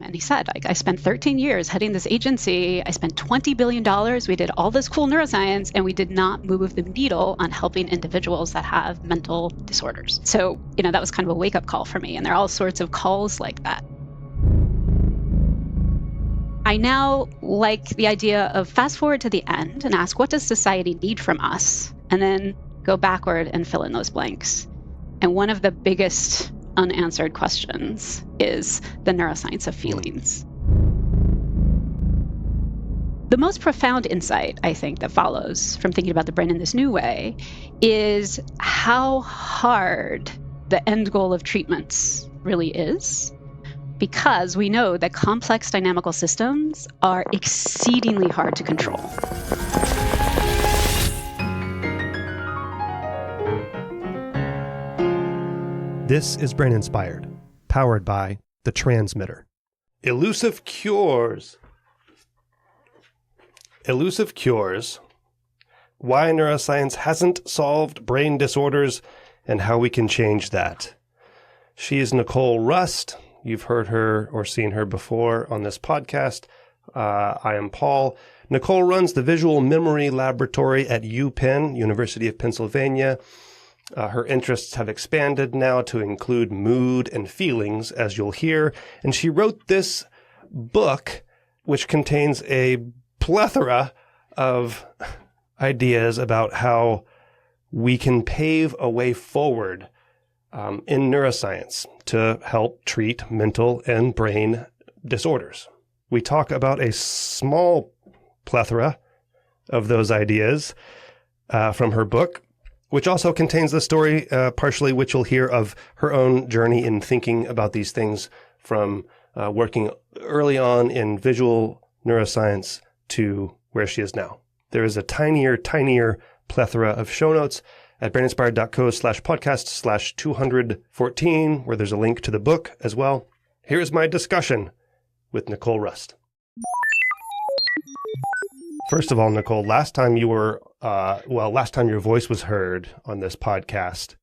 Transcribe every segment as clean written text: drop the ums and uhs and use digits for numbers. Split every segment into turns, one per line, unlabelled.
And he said, I spent 13 years heading this agency. I spent $20 billion. We did all this cool neuroscience, and we did not move the needle on helping individuals that have mental disorders. So, that was kind of a wake-up call for me. And there are all sorts of calls like that. I now like the idea of fast forward to the end and ask, what does society need from us? And then go backward and fill in those blanks. And one of the biggest unanswered questions is the neuroscience of feelings. The most profound insight, I think, that follows from thinking about the brain in this new way is how hard the end goal of treatments really is. Because we know that complex dynamical systems are exceedingly hard to control.
This is Brain Inspired, powered by The Transmitter. Elusive Cures. Elusive Cures. Why neuroscience hasn't solved brain disorders and how we can change that. She is Nicole Rust. You've heard her or seen her before on this podcast. I am Paul. Nicole runs the Visual Memory Laboratory at UPenn, University of Pennsylvania. Her interests have expanded now to include mood and feelings, as you'll hear. And she wrote this book, which contains a plethora of ideas about how we can pave a way forward in neuroscience to help treat mental and brain disorders. We talk about a small plethora of those ideas from her book, which also contains the story, partially which you'll hear, of her own journey in thinking about these things from working early on in visual neuroscience to where she is now. There is a tinier plethora of show notes at braininspired.co/podcast/214, where there's a link to the book as well. Here's my discussion with Nicole Rust. First of all, Nicole, last time your voice was heard on this podcast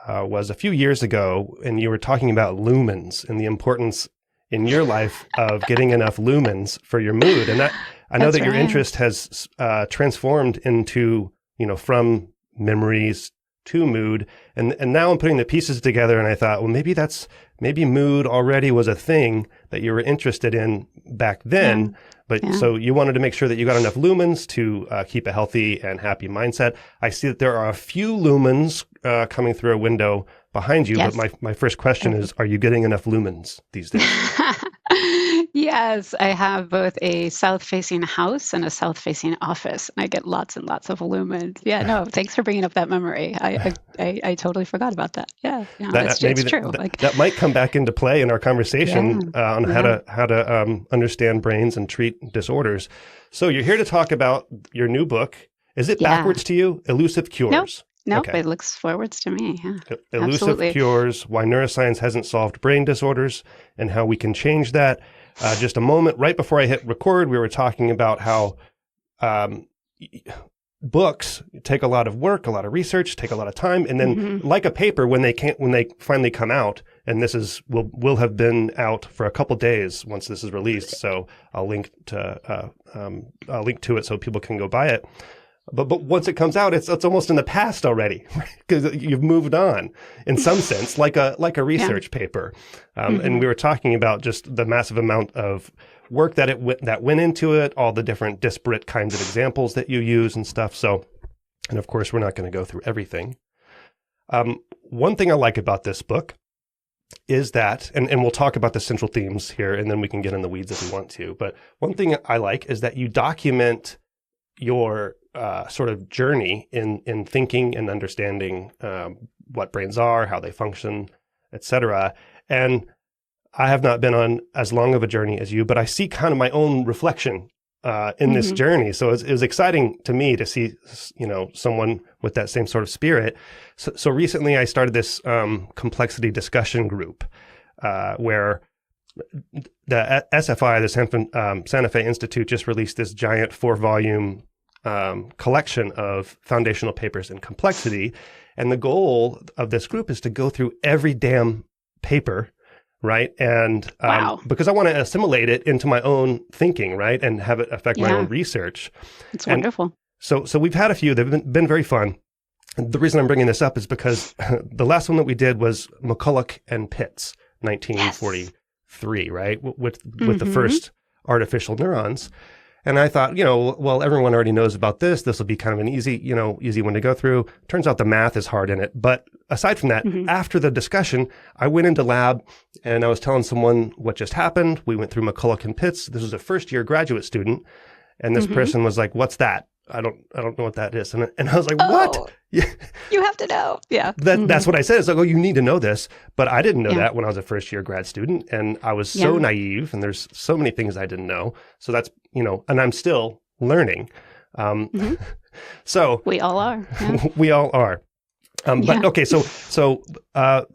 was a few years ago, and you were talking about lumens and the importance in your life of getting enough lumens for your mood. And I know that your interest has transformed into, from memories to mood. And now I'm putting the pieces together, and I thought, well, maybe mood already was a thing that you were interested in back then. So you wanted to make sure that you got enough lumens to keep a healthy and happy mindset. I see that there are a few lumens coming through a window behind you, but my first question is, are you getting enough lumens these days?
Yes, I have both a south-facing house and a south-facing office, and I get lots and lots of lumens. Yeah, no, thanks for bringing up that memory. I totally forgot about that. Yeah, it's true.
That might come back into play in our conversation on how to understand brains and treat disorders. So you're here to talk about your new book. Is it backwards to you? Elusive Cures.
Nope, okay. It looks forwards to me. Yeah,
Elusive Cures, Why Neuroscience Hasn't Solved Brain Disorders and How We Can Change That. Just a moment, right before I hit record, we were talking about how books take a lot of work, a lot of research, take a lot of time, and then like a paper, when they finally come out, and this will have been out for a couple days once this is released. So I'll link to it so people can go buy it. But once it comes out, it's almost in the past already, because you've moved on in some sense, like a research paper. And we were talking about just the massive amount of work that went into it, all the different disparate kinds of examples that you use and stuff. So, and of course, we're not going to go through everything. One thing I like about this book is that, and we'll talk about the central themes here, and then we can get in the weeds if we want to. But one thing I like is that you document your sort of journey in thinking and understanding what brains are, how they function, etc. And I have not been on as long of a journey as you, but I see kind of my own reflection in this journey. So it was exciting to me to see, someone with that same sort of spirit. So recently I started this complexity discussion group where the SFI, the Santa Fe Institute, just released this giant 4-volume collection of foundational papers in complexity. And the goal of this group is to go through every damn paper, right? And
Wow.
because I want to assimilate it into my own thinking, right? And have it affect my own research.
It's wonderful.
So we've had a few. They've been very fun. The reason I'm bringing this up is because the last one that we did was McCulloch and Pitts, 1943, right? With the first artificial neurons. And I thought, well, everyone already knows about this. This will be kind of an easy one to go through. Turns out the math is hard in it. But aside from that, after the discussion, I went into lab and I was telling someone what just happened. We went through McCulloch and Pitts. This was a first-year graduate student. And this person was like, what's that? I don't know what that is. And I was like, what?
You have to know. Yeah.
That's what I said. It's like, you need to know this. But I didn't know that when I was a first year grad student. And I was so naive and there's so many things I didn't know. So that's, and I'm still learning. So
we all are. Yeah.
We all are. But okay, so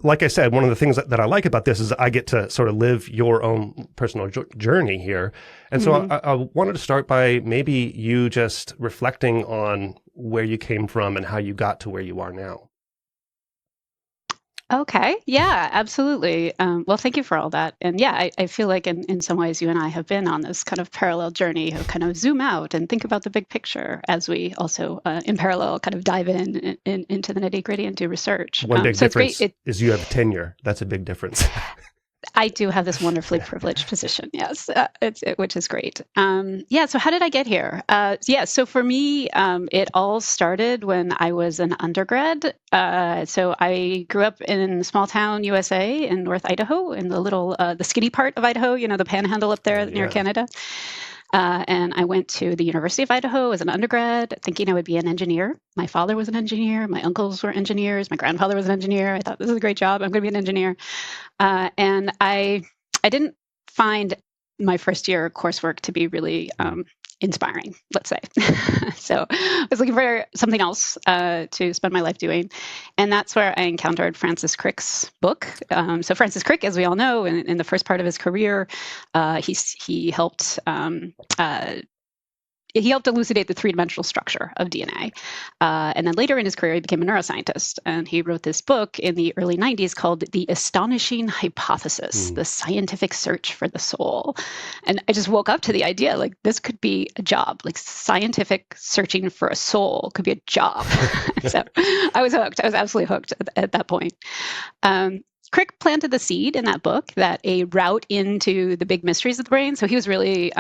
like I said, one of the things that I like about this is I get to sort of live your own personal journey here. And so I wanted to start by maybe you just reflecting on where you came from and how you got to where you are now.
Okay. Yeah, absolutely. Well, thank you for all that. And yeah, I feel like in some ways you and I have been on this kind of parallel journey of kind of zoom out and think about the big picture as we also in parallel kind of dive into the nitty gritty and do research.
One big difference is you have tenure. That's a big difference.
I do have this wonderfully privileged position, yes, which is great. So how did I get here? So for me, it all started when I was an undergrad. So I grew up in small town USA in North Idaho, in the skinny part of Idaho, the panhandle up there near Canada. And I went to the University of Idaho as an undergrad, thinking I would be an engineer. My father was an engineer. My uncles were engineers. My grandfather was an engineer. I thought, this is a great job. I'm going to be an engineer. And I didn't find my first year coursework to be really inspiring, let's say. So I was looking for something else to spend my life doing. And that's where I encountered Francis Crick's book. So Francis Crick, as we all know, in the first part of his career, he helped elucidate the three-dimensional structure of DNA. And then later in his career, he became a neuroscientist. And he wrote this book in the early 90s called The Astonishing Hypothesis, The Scientific Search for the Soul. And I just woke up to the idea, like, this could be a job. Like, scientific searching for a soul could be a job. So I was hooked. I was absolutely hooked at that point. Crick planted the seed in that book that a route into the big mysteries of the brain. So he was really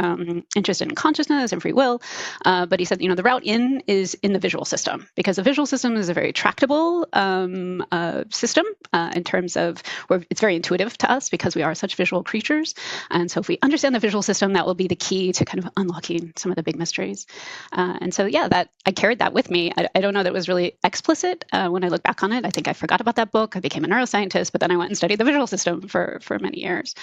interested in consciousness and free will. But he said, the route in is in the visual system, because the visual system is a very tractable system in terms of where it's very intuitive to us because we are such visual creatures. And so if we understand the visual system, that will be the key to kind of unlocking some of the big mysteries. And so, that I carried that with me. I don't know that it was really explicit when I look back on it. I think I forgot about that book. I became a neuroscientist, but then I went and studied the visual system for many years.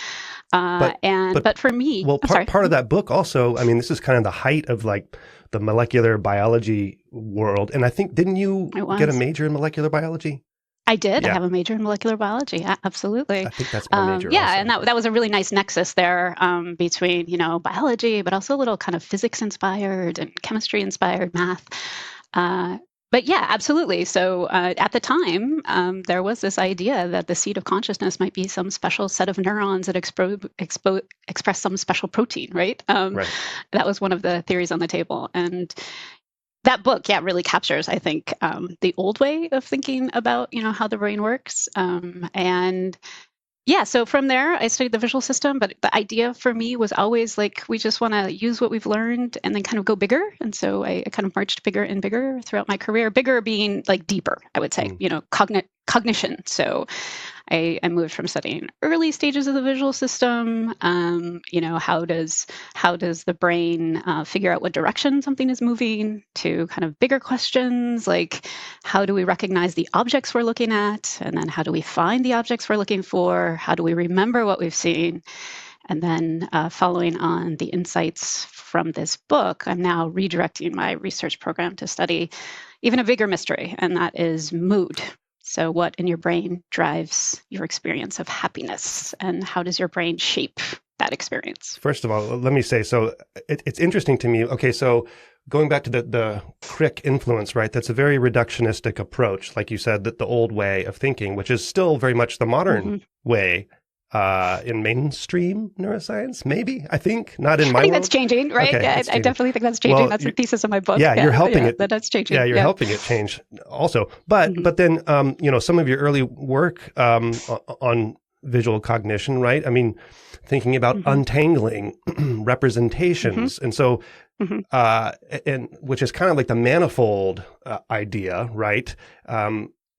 But for me,
well, part of that book also, I mean, this is kind of the height of like the molecular biology world. And I think, didn't you get a major in molecular biology?
I did. Yeah. I have a major in molecular biology. Yeah, absolutely.
I think that's my major.
And that was a really nice nexus there between, biology, but also a little kind of physics inspired and chemistry inspired math. But yeah, absolutely. So at the time, there was this idea that the seed of consciousness might be some special set of neurons that express some special protein, right? Right? That was one of the theories on the table. And that book, really captures, I think, the old way of thinking about, how the brain works. So from there, I studied the visual system, but the idea for me was always like, we just want to use what we've learned and then kind of go bigger. And so I kind of marched bigger and bigger throughout my career, bigger being like deeper, I would say, cognition. So I moved from studying early stages of the visual system, how does the brain figure out what direction something is moving, to kind of bigger questions like, how do we recognize the objects we're looking at? And then how do we find the objects we're looking for? How do we remember what we've seen? And then following on the insights from this book, I'm now redirecting my research program to study even a bigger mystery, and that is mood. So what in your brain drives your experience of happiness, and how does your brain shape that experience?
First of all, let me say, so it's interesting to me. Okay, so going back to the Crick influence, right? That's a very reductionistic approach, like you said, that the old way of thinking, which is still very much the modern way in mainstream neuroscience, maybe, I think, not in my
I think
world.
that's changing, right?
Okay,
Yeah, I definitely think that's changing.
Well,
that's the thesis of my book.
Yeah, you're helping it.
That's changing.
Yeah, you're helping it change also. But then, some of your early work on visual cognition, right? I mean, thinking about untangling representations. And so, and which is kind of like the manifold idea, right?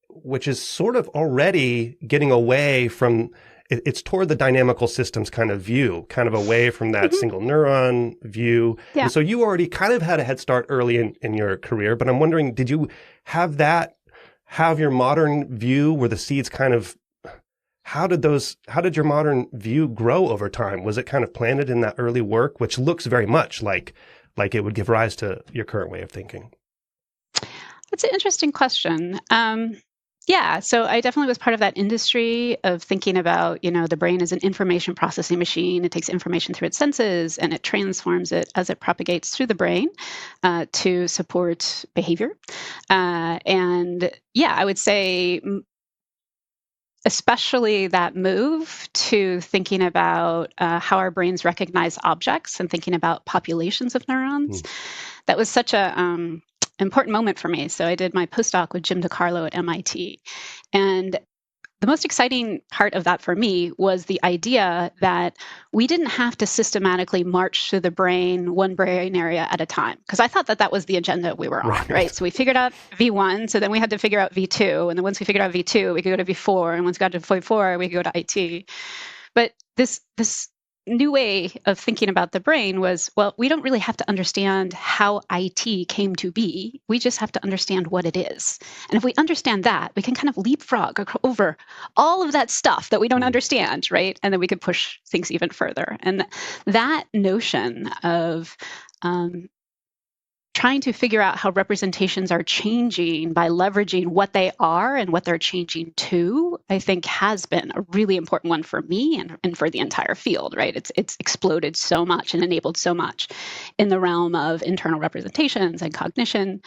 Which is sort of already getting away from, it's toward the dynamical systems kind of view, kind of away from that single neuron view.
Yeah.
And so you already kind of had a head start early in your career, but I'm wondering, did you have your modern view where the seeds kind of, how did your modern view grow over time? Was it kind of planted in that early work, which looks very much like it would give rise to your current way of thinking?
That's an interesting question. Yeah, so I definitely was part of that industry of thinking about, the brain as an information processing machine. It takes information through its senses and it transforms it as it propagates through the brain to support behavior. And yeah, I would say especially that move to thinking about how our brains recognize objects and thinking about populations of neurons. That was such a important moment for me. So I did my postdoc with Jim DiCarlo at MIT. And the most exciting part of that for me was the idea that we didn't have to systematically march through the brain, one brain area at a time. Because I thought that was the agenda we were on, right? So we figured out V1, so then we had to figure out V2. And then once we figured out V2, we could go to V4. And once we got to V4, we could go to IT. But this new way of thinking about the brain was, well, we don't really have to understand how IT came to be. We just have to understand what it is. And if we understand that, we can kind of leapfrog over all of that stuff that we don't understand, right? And then we could push things even further. And that notion of trying to figure out how representations are changing by leveraging what they are and what they're changing to, I think has been a really important one for me and for the entire field, right? It's exploded so much and enabled so much in the realm of internal representations and cognition.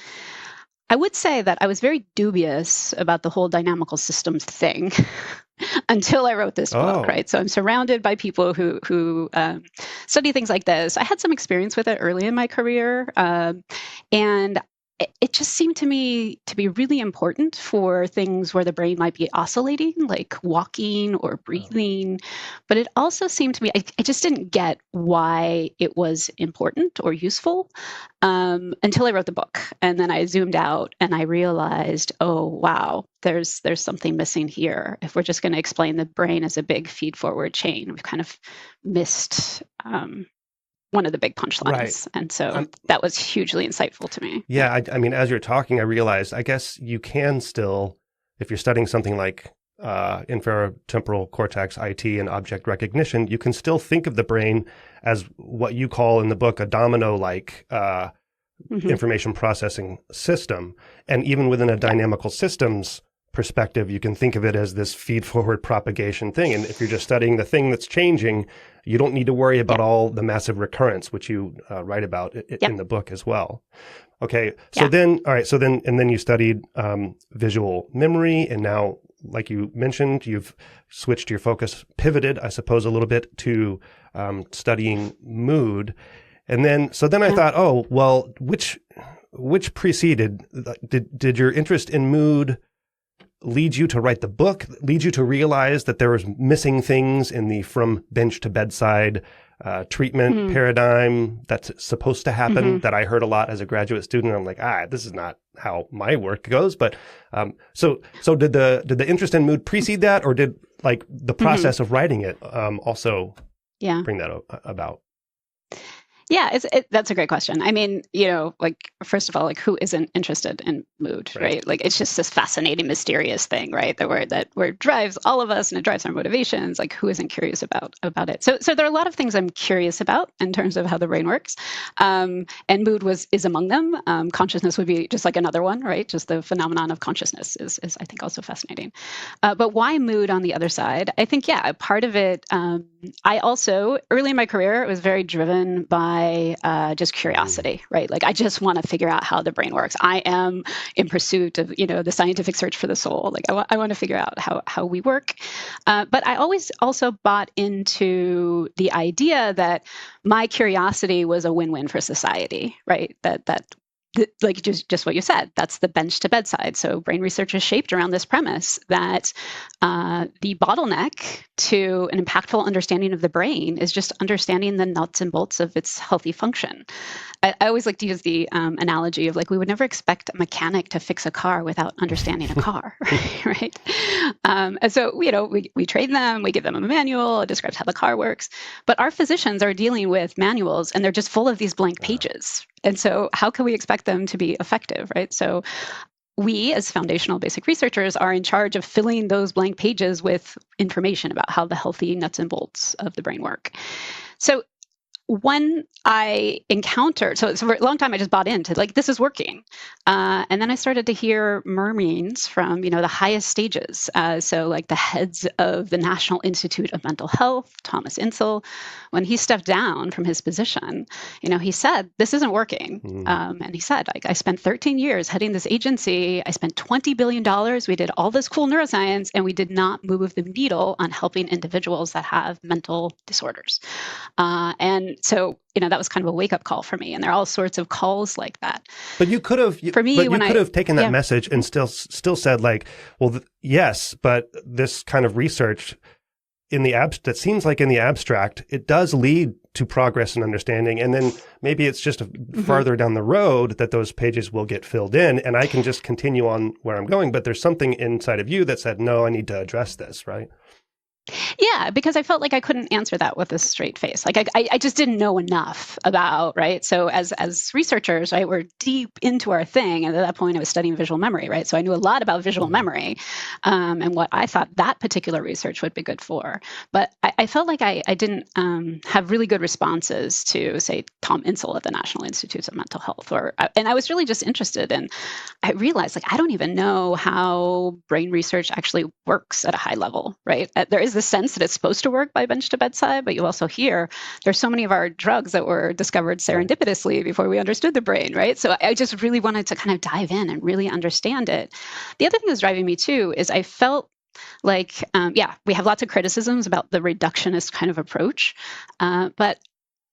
I would say that I was very dubious about the whole dynamical systems thing until I wrote this book, right? So I'm surrounded by people who study things like this. I had some experience with it early in my career, and it just seemed to me to be really important for things where the brain might be oscillating, like walking or breathing. But it also seemed to me, I just didn't get why it was important or useful until I wrote the book. And then I zoomed out and I realized, oh, wow, there's something missing here. If we're just going to explain the brain as a big feed-forward chain, we've kind of missed one of the big punchlines. Right. And so that was hugely insightful to me.
Yeah, I mean, as you're talking, I realized, I guess you can still, if you're studying something like inferotemporal cortex, IT, and object recognition, you can still think of the brain as what you call in the book a domino-like information processing system. And even within a dynamical systems perspective, you can think of it as this feed-forward propagation thing. And if you're just studying the thing that's changing, you don't need to worry about all the massive recurrence, which you write about in the book as well. Okay, so then you studied visual memory, and now, like you mentioned, you've switched your focus, pivoted, I suppose, a little bit to studying mood. And then, I thought, oh, well, which preceded? Did your interest in mood lead you to write the book, lead you to realize that there was missing things in the from bench to bedside treatment paradigm that's supposed to happen that I heard a lot as a graduate student? I'm like, this is not how my work goes. But so did the interest in mood precede that, or did like the process of writing it also bring that about?
Yeah, that's a great question. I mean, first of all, who isn't interested in mood, right? Like, it's just this fascinating, mysterious thing, right? That drives all of us and it drives our motivations. Like, who isn't curious about it? So there are a lot of things I'm curious about in terms of how the brain works, and mood is among them. Consciousness would be just like another one, right? Just the phenomenon of consciousness is I think also fascinating. But why mood on the other side? I think part of it. I also, early in my career, was very driven by just curiosity, right? Like, I just want to figure out how the brain works. I am in pursuit of, the scientific search for the soul. Like, I want to figure out how we work. But I always also bought into the idea that my curiosity was a win-win for society, right? Like just what you said, that's the bench to bedside. So brain research is shaped around this premise that the bottleneck to an impactful understanding of the brain is just understanding the nuts and bolts of its healthy function. I always like to use the analogy of, like, we would never expect a mechanic to fix a car without understanding a car, right? And so, we train them, we give them a manual, it describes how the car works. But our physicians are dealing with manuals, and they're just full of these blank pages. And so how can we expect them to be effective, right? So we, as foundational basic researchers, are in charge of filling those blank pages with information about how the healthy nuts and bolts of the brain work. So when I encountered, so for a long time, I just bought into, like, this is working. And then I started to hear murmurings from, the highest stages. So like the heads of the National Institute of Mental Health, Thomas Insel, when he stepped down from his position, he said, this isn't working. And he said, I spent 13 years heading this agency. I spent $20 billion. We did all this cool neuroscience, and we did not move the needle on helping individuals that have mental disorders. And so, that was kind of a wake-up call for me. And there are all sorts of calls like that.
But you could have, taken that message and still said, like, well, yes, but this kind of research that seems like in the abstract, it does lead to progress and understanding. And then maybe it's just farther down the road that those pages will get filled in, and I can just continue on where I'm going. But there's something inside of you that said, no, I need to address this, right?
Yeah, because I felt like I couldn't answer that with a straight face. Like, I just didn't know enough about, right? So as researchers, right, we're deep into our thing. And at that point, I was studying visual memory, right? So I knew a lot about visual memory and what I thought that particular research would be good for. But I felt like I didn't have really good responses to, say, Tom Insel at the National Institutes of Mental Health. And I was really just interested in, I realized, like, I don't even know how brain research actually works at a high level, right? There is the sense that it's supposed to work by bench to bedside, but you also hear there's so many of our drugs that were discovered serendipitously before we understood the brain, right? So I just really wanted to kind of dive in and really understand it. The other thing that was driving me too is I felt like, we have lots of criticisms about the reductionist kind of approach, but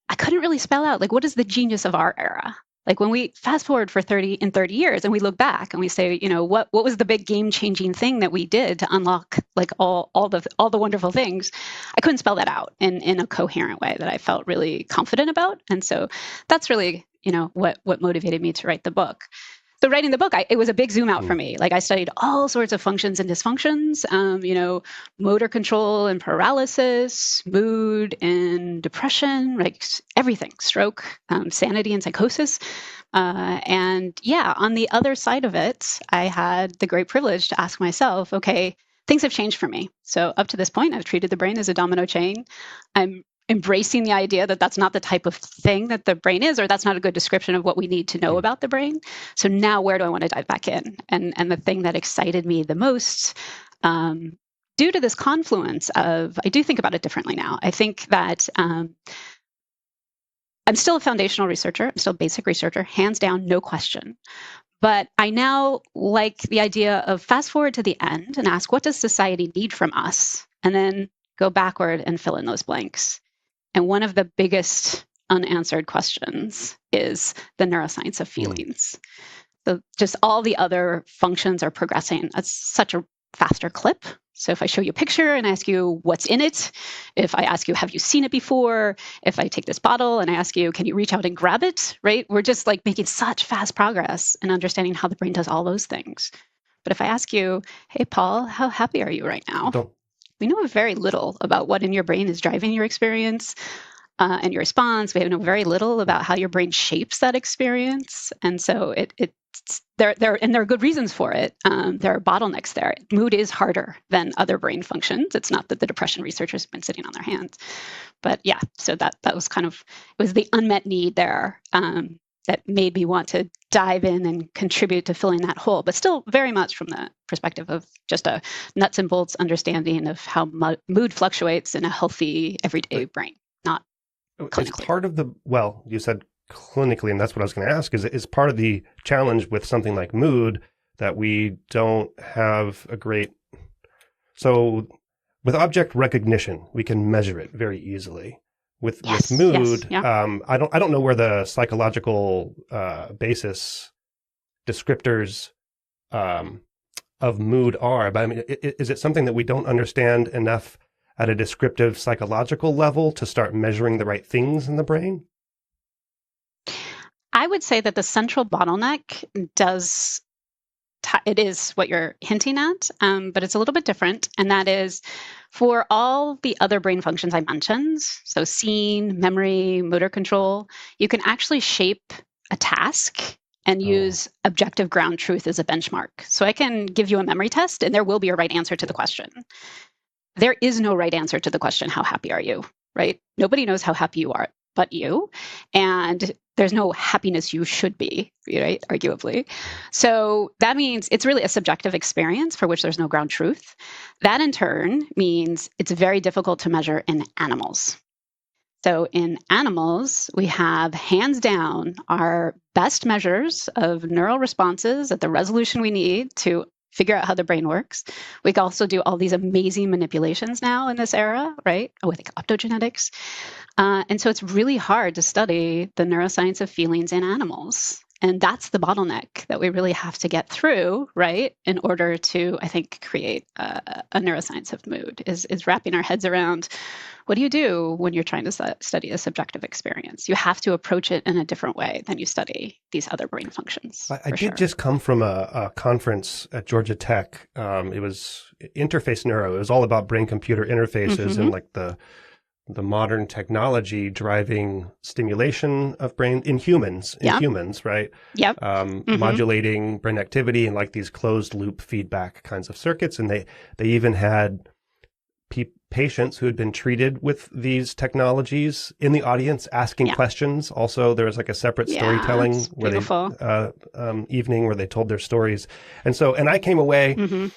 I couldn't really spell out, like, what is the genius of our era? Like, when we fast forward for 30 years and we look back and we say, what was the big game-changing thing that we did to unlock, like, all the wonderful things? I couldn't spell that out in a coherent way that I felt really confident about. And so that's really, what motivated me to write the book. So writing the book, it was a big zoom out for me. Like, I studied all sorts of functions and dysfunctions, motor control and paralysis, mood and depression, like everything, stroke, sanity and psychosis. On the other side of it, I had the great privilege to ask myself, okay, things have changed for me. So up to this point, I've treated the brain as a domino chain. I'm embracing the idea that that's not the type of thing that the brain is, or that's not a good description of what we need to know about the brain. So now where do I want to dive back in? And the thing that excited me the most, due to this confluence of, I do think about it differently now. I think that I'm still a foundational researcher. I'm still a basic researcher, hands down, no question. But I now like the idea of fast forward to the end and ask, what does society need from us? And then go backward and fill in those blanks. And one of the biggest unanswered questions is the neuroscience of feelings. So just all the other functions are progressing at such a faster clip. So if I show you a picture and ask you what's in it, if I ask you, have you seen it before? If I take this bottle and I ask you, can you reach out and grab it, right? We're just like making such fast progress in understanding how the brain does all those things. But if I ask you, hey, Paul, how happy are you right now? We know very little about what in your brain is driving your experience and your response. We know very little about how your brain shapes that experience. And so there are good reasons for it. There are bottlenecks there. Mood is harder than other brain functions. It's not that the depression researchers have been sitting on their hands. But yeah, so that was kind of, it was the unmet need there. that made me want to dive in and contribute to filling that hole, but still very much from the perspective of just a nuts and bolts understanding of how mood fluctuates in a healthy everyday brain, not clinically.
It's part of the, well, you said clinically, and that's what I was going to ask, is part of the challenge with something like mood that we don't have a great, so with object recognition, we can measure it very easily. With mood, I don't know where the psychological basis descriptors of mood are, but I mean, is it something that we don't understand enough at a descriptive psychological level to start measuring the right things in the brain?
I would say that the central bottleneck it is what you're hinting at, but it's a little bit different. And that is for all the other brain functions I mentioned, so seeing, memory, motor control, you can actually shape a task and use objective ground truth as a benchmark. So I can give you a memory test and there will be a right answer to the question. There is no right answer to the question, how happy are you, right? Nobody knows how happy you are but you. And there's no happiness you should be, right? Arguably. So that means it's really a subjective experience for which there's no ground truth. That in turn means it's very difficult to measure in animals. So in animals, we have hands down our best measures of neural responses at the resolution we need to figure out how the brain works. We can also do all these amazing manipulations now in this era, right? With optogenetics. And so it's really hard to study the neuroscience of feelings in animals. And that's the bottleneck that we really have to get through, right? In order to, I think, create a neuroscience of mood, is wrapping our heads around what do you do when you're trying to study a subjective experience? You have to approach it in a different way than you study these other brain functions.
I did just come from a conference at Georgia Tech. It was Interface Neuro. It was all about brain-computer interfaces and like the modern technology driving stimulation of brain in humans, right?
Yep.
Modulating brain activity and like these closed loop feedback kinds of circuits. And they even had patients who had been treated with these technologies in the audience asking questions. Also, there was like a separate storytelling where evening where they told their stories. And I came away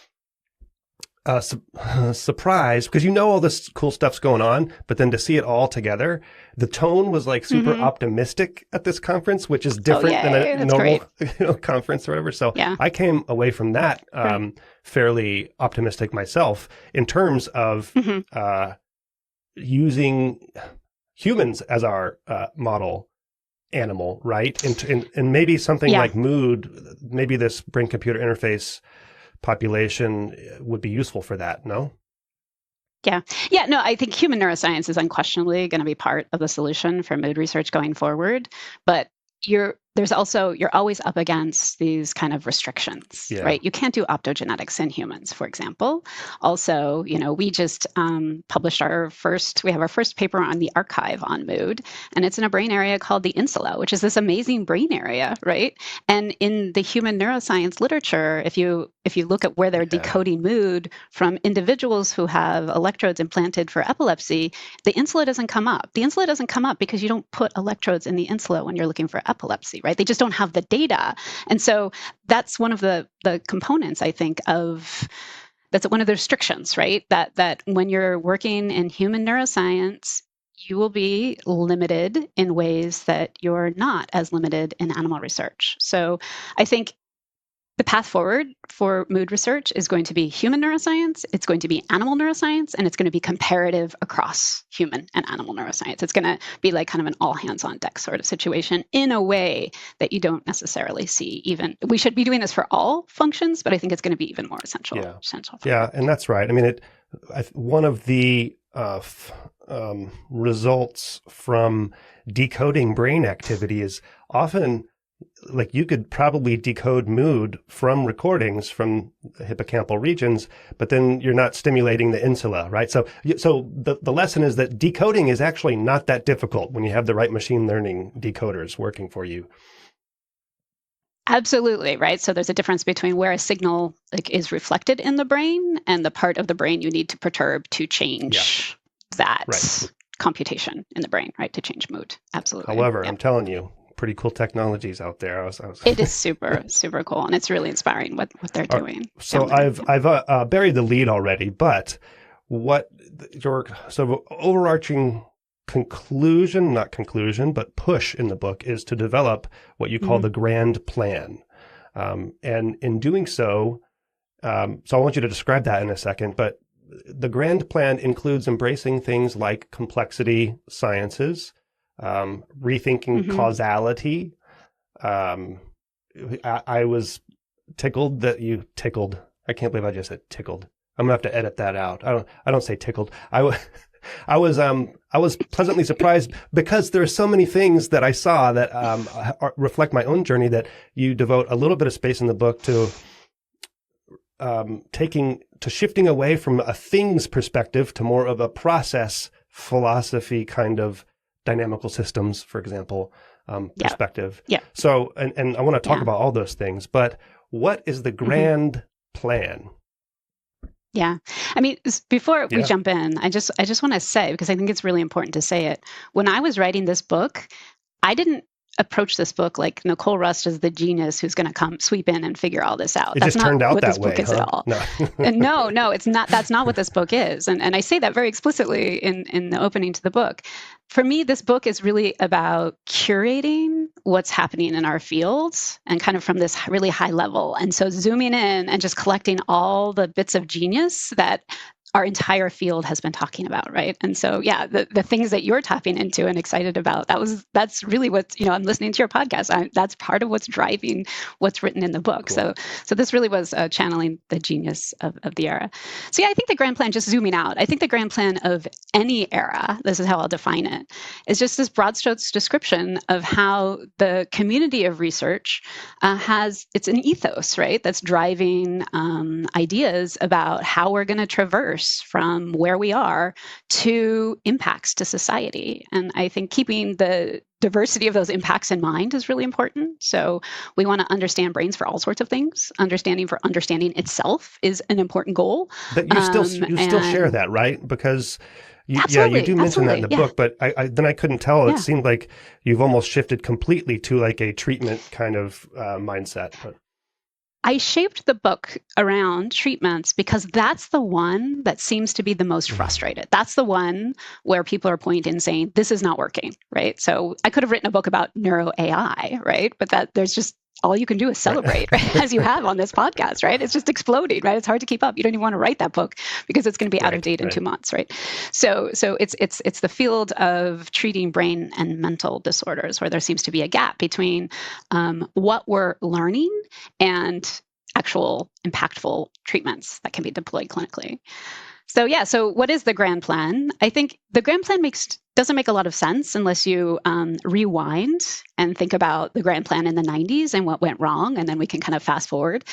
surprised because all this cool stuff's going on, but then to see it all together, the tone was like super optimistic at this conference, which is different than a normal conference or whatever. So I came away from that fairly optimistic myself in terms of using humans as our model animal, right? And maybe something like mood, maybe this brain-computer interface population would be useful for that, no?
Yeah. No, I think human neuroscience is unquestionably going to be part of the solution for mood research going forward. But you're always up against these kind of restrictions, right? You can't do optogenetics in humans, for example. Also, we just published we have our first paper on the archive on mood, and it's in a brain area called the insula, which is this amazing brain area, right? And in the human neuroscience literature, if you look at where they're decoding mood from individuals who have electrodes implanted for epilepsy, the insula doesn't come up. The insula doesn't come up because you don't put electrodes in the insula when you're looking for epilepsy, right? They just don't have the data. And so that's one of the components, I think, that's one of the restrictions, right? That when you're working in human neuroscience, you will be limited in ways that you're not as limited in animal research. So I think the path forward for mood research is going to be human neuroscience, it's going to be animal neuroscience, and it's going to be comparative across human and animal neuroscience. It's going to be like kind of an all hands on deck sort of situation in a way that you don't necessarily see even. We should be doing this for all functions, but I think it's going to be even more essential.
And that's right. I mean, one of the results from decoding brain activity is often like you could probably decode mood from recordings from the hippocampal regions, but then you're not stimulating the insula, right? So the lesson is that decoding is actually not that difficult when you have the right machine learning decoders working for you.
Absolutely, right? So there's a difference between where a signal is reflected in the brain and the part of the brain you need to perturb to change that computation in the brain, right? To change mood. Absolutely.
However, I'm telling you, pretty cool technologies out there.
It is super, super cool. And it's really inspiring what they're doing.
So I've buried the lead already, but what your sort of overarching conclusion, not conclusion, but push in the book is to develop what you call the grand plan. And in doing so I want you to describe that in a second, but the grand plan includes embracing things like complexity sciences, rethinking causality. I was tickled that you tickled. I can't believe I just said tickled. I'm gonna have to edit that out. I don't say tickled. I was pleasantly surprised because there are so many things that I saw that reflect my own journey that you devote a little bit of space in the book to shifting away from a things perspective to more of a process philosophy kind of dynamical systems, for example, perspective.
Yeah.
So, and I want to talk about all those things, but what is the grand plan?
Yeah. I mean, before we jump in, I just want to say, because I think it's really important to say it, when I was writing this book, I didn't approach this book like Nicole Rust is the genius who's going to come sweep in and figure all this out.
That's just turned out that way,
book is
huh?
at all.
No.
No, it's not. That's not what this book is. And I say that very explicitly in the opening to the book. For me, this book is really about curating what's happening in our fields and kind of from this really high level. And so zooming in and just collecting all the bits of genius that our entire field has been talking about, right? And so, the things that you're tapping into and excited about, that's really what, I'm listening to your podcast. That's part of what's driving what's written in the book. Cool. So this really was channeling the genius of the era. So I think the grand plan, just zooming out, I think the grand plan of any era, this is how I'll define it, is just this broad strokes description of how the community of research it's an ethos, right? That's driving ideas about how we're going to traverse from where we are to impacts to society. And I think keeping the diversity of those impacts in mind is really important. So we want to understand brains for all sorts of things. Understanding for understanding itself is an important goal.
But you still share that, right? Because you do mention that in the book, but I couldn't tell. It seemed like you've almost shifted completely to like a treatment kind of mindset. But
I shaped the book around treatments because that's the one that seems to be the most frustrated. That's the one where people are pointing and saying, this is not working, right? So I could have written a book about neuro AI, right? But there's just all you can do is celebrate, right? As you have on this podcast, right? It's just exploding, right? It's hard to keep up. You don't even want to write that book because it's going to be out of date in 2 months, right? So it's the field of treating brain and mental disorders where there seems to be a gap between what we're learning and actual impactful treatments that can be deployed clinically. So what is the grand plan? I think the grand plan doesn't make a lot of sense unless you rewind and think about the grand plan in the 90s and what went wrong, and then we can kind of fast forward.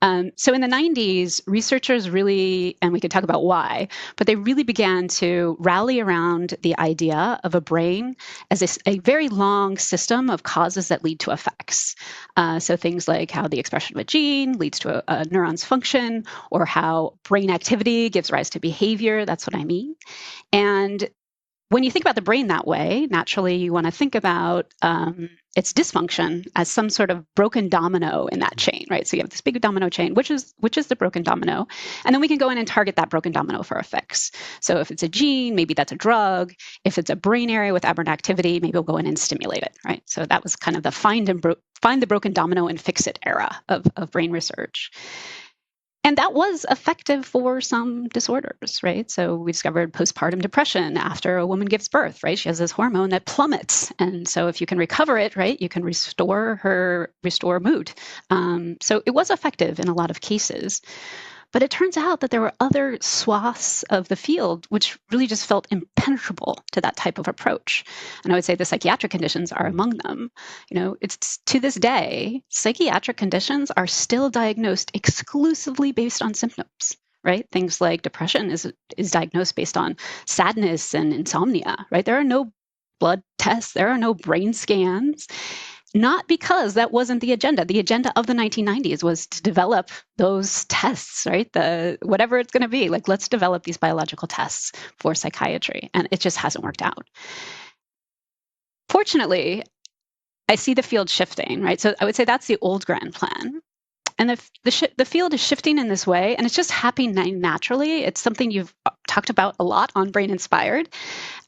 So in the 90s, researchers really, and we could talk about why, but they really began to rally around the idea of a brain as a very long system of causes that lead to effects. So things like how the expression of a gene leads to a neuron's function, or how brain activity gives rise to behavior. That's what I mean. And when you think about the brain that way, naturally you want to think about its dysfunction as some sort of broken domino in that chain, right? So you have this big domino chain, which is the broken domino, and then we can go in and target that broken domino for a fix. So if it's a gene, maybe that's a drug. If it's a brain area with aberrant activity, maybe we'll go in and stimulate it, right? So that was kind of the find the broken domino and fix it era of brain research. And that was effective for some disorders, right? So we discovered postpartum depression after a woman gives birth, right? She has this hormone that plummets. And so if you can recover it, right, you can restore mood. So it was effective in a lot of cases. But it turns out that there were other swaths of the field which really just felt impenetrable to that type of approach. And I would say the psychiatric conditions are among them. It's to this day, psychiatric conditions are still diagnosed exclusively based on symptoms, right? Things like depression is diagnosed based on sadness and insomnia, right? There are no blood tests, there are no brain scans. Not because that wasn't the agenda. The agenda of the 1990s was to develop those tests, right? Whatever it's going to be, like, let's develop these biological tests for psychiatry. And it just hasn't worked out. Fortunately, I see the field shifting, right? So I would say that's the old grand plan. And the field is shifting in this way, and it's just happening naturally. It's something you've talked about a lot on Brain Inspired.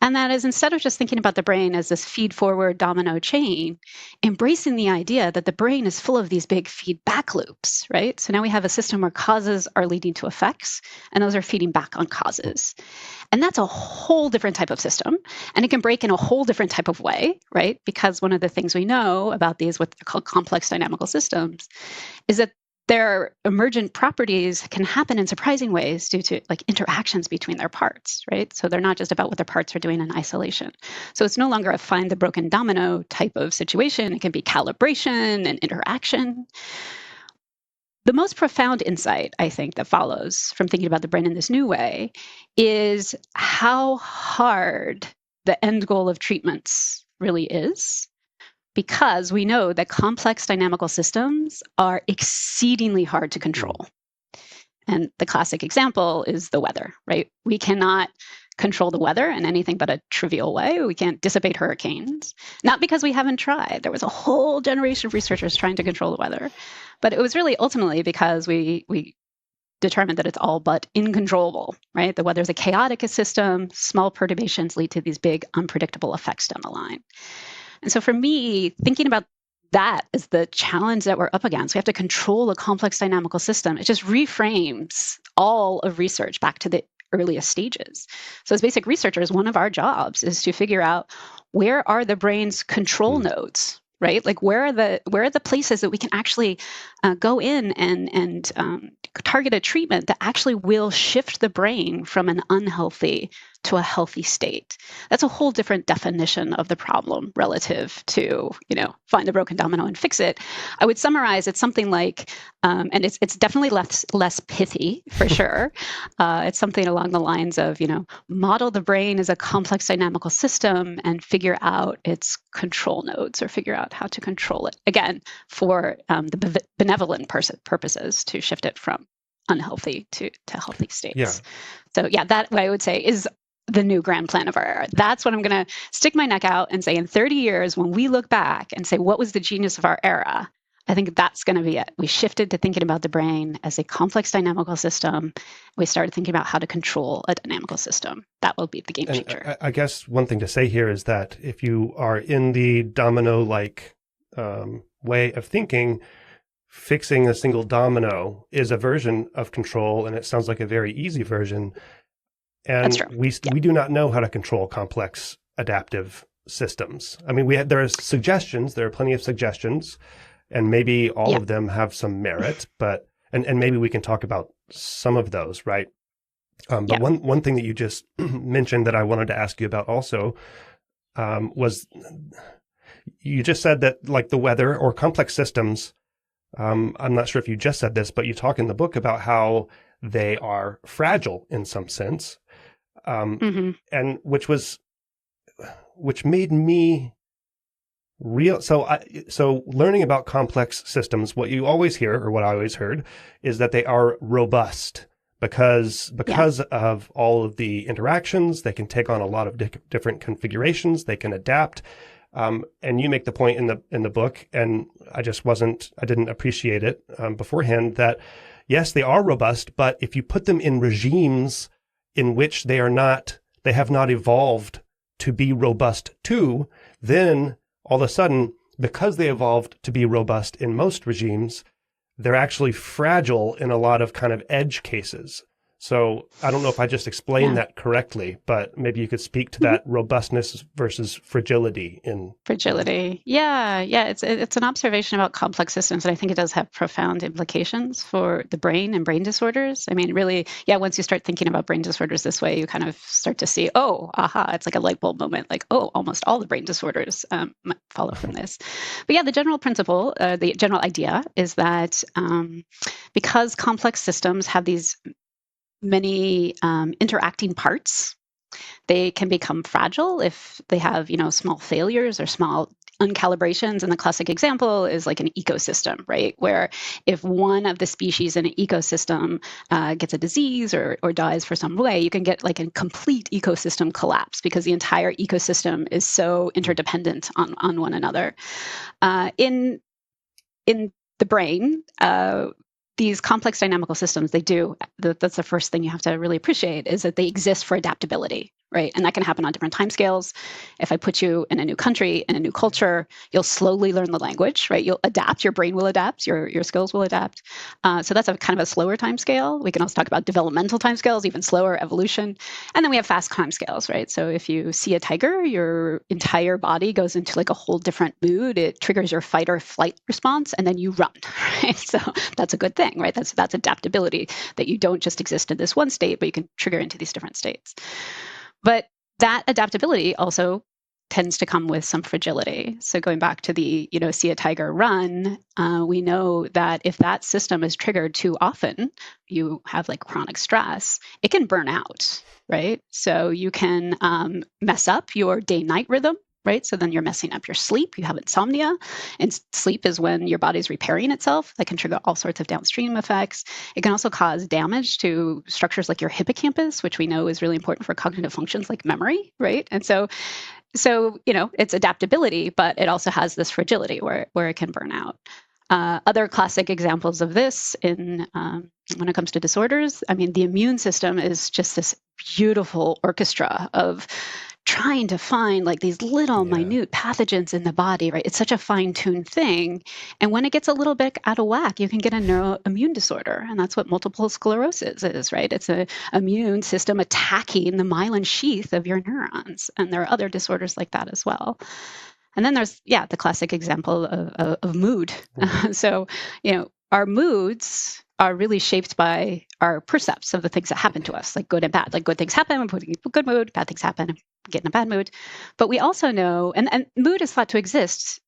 And that is, instead of just thinking about the brain as this feed forward domino chain, embracing the idea that the brain is full of these big feedback loops, right? So now we have a system where causes are leading to effects, and those are feeding back on causes. And that's a whole different type of system. And it can break in a whole different type of way, right? Because one of the things we know about these, what are called complex dynamical systems, is that their emergent properties can happen in surprising ways due to like interactions between their parts, right? So they're not just about what their parts are doing in isolation. So it's no longer a find the broken domino type of situation. It can be calibration and interaction. The most profound insight, I think, that follows from thinking about the brain in this new way is how hard the end goal of treatments really is, because we know that complex dynamical systems are exceedingly hard to control. And the classic example is the weather, right? We cannot control the weather in anything but a trivial way. We can't dissipate hurricanes, not because we haven't tried. There was a whole generation of researchers trying to control the weather, but it was really ultimately because we determined that it's all but uncontrollable, right? The weather is a chaotic system. Small perturbations lead to these big unpredictable effects down the line. And so for me, thinking about that is the challenge that we're up against. We have to control a complex dynamical system. It just reframes all of research back to the earliest stages. So as basic researchers, one of our jobs is to figure out where are the brain's control nodes, right? Like where are the places that we can actually go in and target a treatment that actually will shift the brain from an unhealthy to a healthy state. That's a whole different definition of the problem relative to, find the broken domino and fix it. I would summarize it's something like, and it's definitely less pithy for sure. It's something along the lines of, model the brain as a complex dynamical system and figure out its control nodes or figure out how to control it. Again, for the benevolent purposes to shift it from unhealthy to healthy states.
Yeah.
So yeah, that what I would say is the new grand plan of our era. That's what I'm going to stick my neck out and say in 30 years, when we look back and say, what was the genius of our era? I think that's going to be it. We shifted to thinking about the brain as a complex dynamical system. We started thinking about how to control a dynamical system. That will be the game changer.
I guess one thing to say here is that if you are in the domino-like way of thinking, fixing a single domino is a version of control, and it sounds like a very easy version. And we do not know how to control complex adaptive systems. I mean, there are suggestions. There are plenty of suggestions, and maybe all of them have some merit. But and maybe we can talk about some of those, right? But one thing that you just mentioned that I wanted to ask you about also was you just said that like the weather or complex systems. I'm not sure if you just said this, but you talk in the book about how they are fragile in some sense. And which made me real. So learning about complex systems, what you always hear, or what I always heard, is that they are robust because of all of the interactions. They can take on a lot of different configurations. They can adapt. And you make the point in the book, and I didn't appreciate it beforehand, that yes, they are robust, but if you put them in regimes in which they have not evolved to be robust to, then all of a sudden, because they evolved to be robust in most regimes, they're actually fragile in a lot of kind of edge cases. So I don't know if I just explained that correctly, but maybe you could speak to that robustness versus fragility in
fragility. Yeah. It's an observation about complex systems, and I think it does have profound implications for the brain and brain disorders. I mean, really, once you start thinking about brain disorders this way, you kind of start to see, it's like a light bulb moment, like, almost all the brain disorders might follow from this. But the general principle, the general idea is that because complex systems have these many interacting parts, they can become fragile if they have, small failures or small uncalibrations. And the classic example is like an ecosystem, right? Where if one of the species in an ecosystem gets a disease or dies for some way, you can get like a complete ecosystem collapse because the entire ecosystem is so interdependent on one another. In the brain, these complex dynamical systems, that's the first thing you have to really appreciate, is that they exist for adaptability, right? And that can happen on different timescales. If I put you in a new country, in a new culture, you'll slowly learn the language, right? You'll adapt, your brain will adapt, your skills will adapt. So that's a kind of a slower timescale. We can also talk about developmental timescales, even slower evolution. And then we have fast timescales, right? So if you see a tiger, your entire body goes into like a whole different mood. It triggers your fight or flight response, and then you run, right? So that's a good thing, right? That's adaptability, that you don't just exist in this one state, but you can trigger into these different states. But that adaptability also tends to come with some fragility. So going back to the, see a tiger run, we know that if that system is triggered too often, you have like chronic stress, it can burn out, right? So you can mess up your day-night rhythm, right? So then you're messing up your sleep. You have insomnia, and sleep is when your body's repairing itself. That can trigger all sorts of downstream effects. It can also cause damage to structures like your hippocampus, which we know is really important for cognitive functions like memory, right? And so it's adaptability, but it also has this fragility where it can burn out. Other classic examples of this when it comes to disorders, I mean, the immune system is just this beautiful orchestra of trying to find like these little minute pathogens in the body, right? It's such a fine-tuned thing. And when it gets a little bit out of whack, you can get a neuroimmune disorder. And that's what multiple sclerosis is, right? It's an immune system attacking the myelin sheath of your neurons. And there are other disorders like that as well. And then there's, the classic example of mood. Mm-hmm. So, our moods are really shaped by our percepts of the things that happen to us, like good and bad. Like good things happen, we're putting in a good mood, bad things happen, get in a bad mood. But we also know, and mood is thought to exist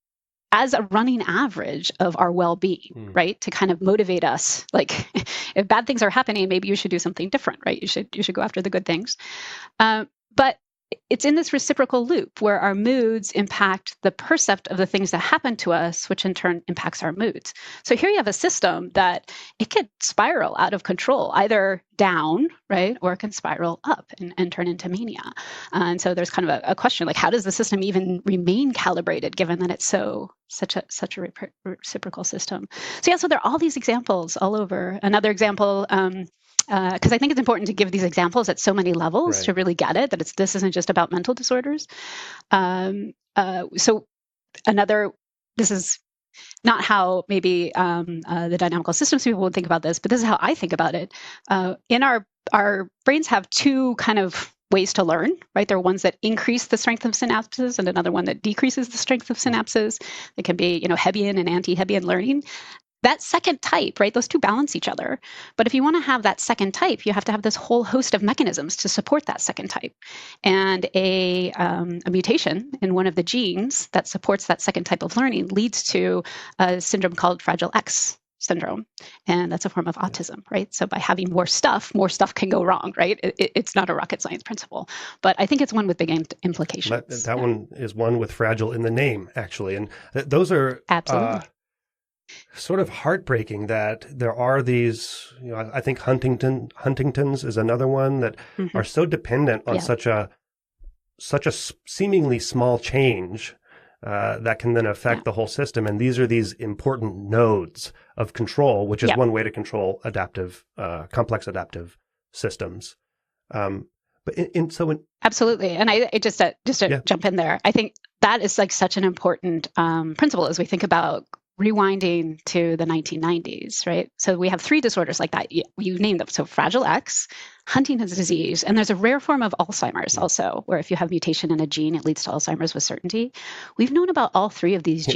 as a running average of our well-being, right? To kind of motivate us. Like if bad things are happening, maybe you should do something different, right? You should go after the good things. But it's in this reciprocal loop where our moods impact the percept of the things that happen to us, which in turn impacts our moods. So here you have a system that it could spiral out of control, either down, right, or it can spiral up and turn into mania. And so there's kind of a question, like, how does the system even remain calibrated, given that it's such a reciprocal system? So there are all these examples all over. Another example, because I think it's important to give these examples at so many levels to really get it, that this isn't just about mental disorders. So this is not how maybe the dynamical systems people would think about this, but this is how I think about it. In our brains have two kind of ways to learn, right? There are ones that increase the strength of synapses and another one that decreases the strength of synapses. It can be, Hebbian and anti-Hebbian learning. That second type, right, those two balance each other. But if you want to have that second type, you have to have this whole host of mechanisms to support that second type. And a mutation in one of the genes that supports that second type of learning leads to a syndrome called Fragile X syndrome. And that's a form of autism, right? So by having more stuff can go wrong, right? It's not a rocket science principle. But I think it's one with big implications.
That one is one with fragile in the name, actually. And those are...
Absolutely.
Sort of heartbreaking that there are these, I think Huntington's is another one that are so dependent on such a seemingly small change that can then affect the whole system. And these are these important nodes of control, which is one way to control complex adaptive systems.
Absolutely. And I just to jump in there, I think that is like such an important principle as we think about rewinding to the 1990s, right? So we have three disorders like that. You named them. So Fragile X, Huntington's disease, and there's a rare form of Alzheimer's also, where if you have mutation in a gene, it leads to Alzheimer's with certainty. We've known about all three of these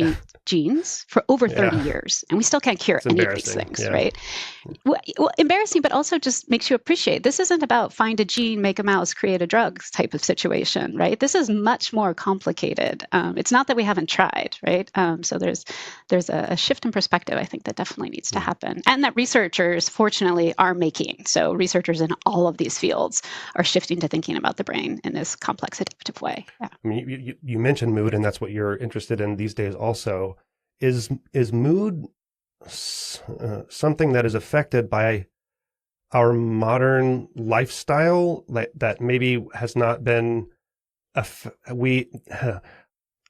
genes for over 30 years, and we still can't cure any of these things, right? Well, embarrassing, but also just makes you appreciate this isn't about find a gene, make a mouse, create a drug type of situation, right? This is much more complicated. It's not that we haven't tried, right? So there's a shift in perspective, I think, that definitely needs to happen, and that researchers, fortunately, are making. So researchers in all all of these fields are shifting to thinking about the brain in this complex adaptive way. Yeah.
I mean, you mentioned mood, and that's what you're interested in these days also. Is mood something that is affected by our modern lifestyle that maybe has not been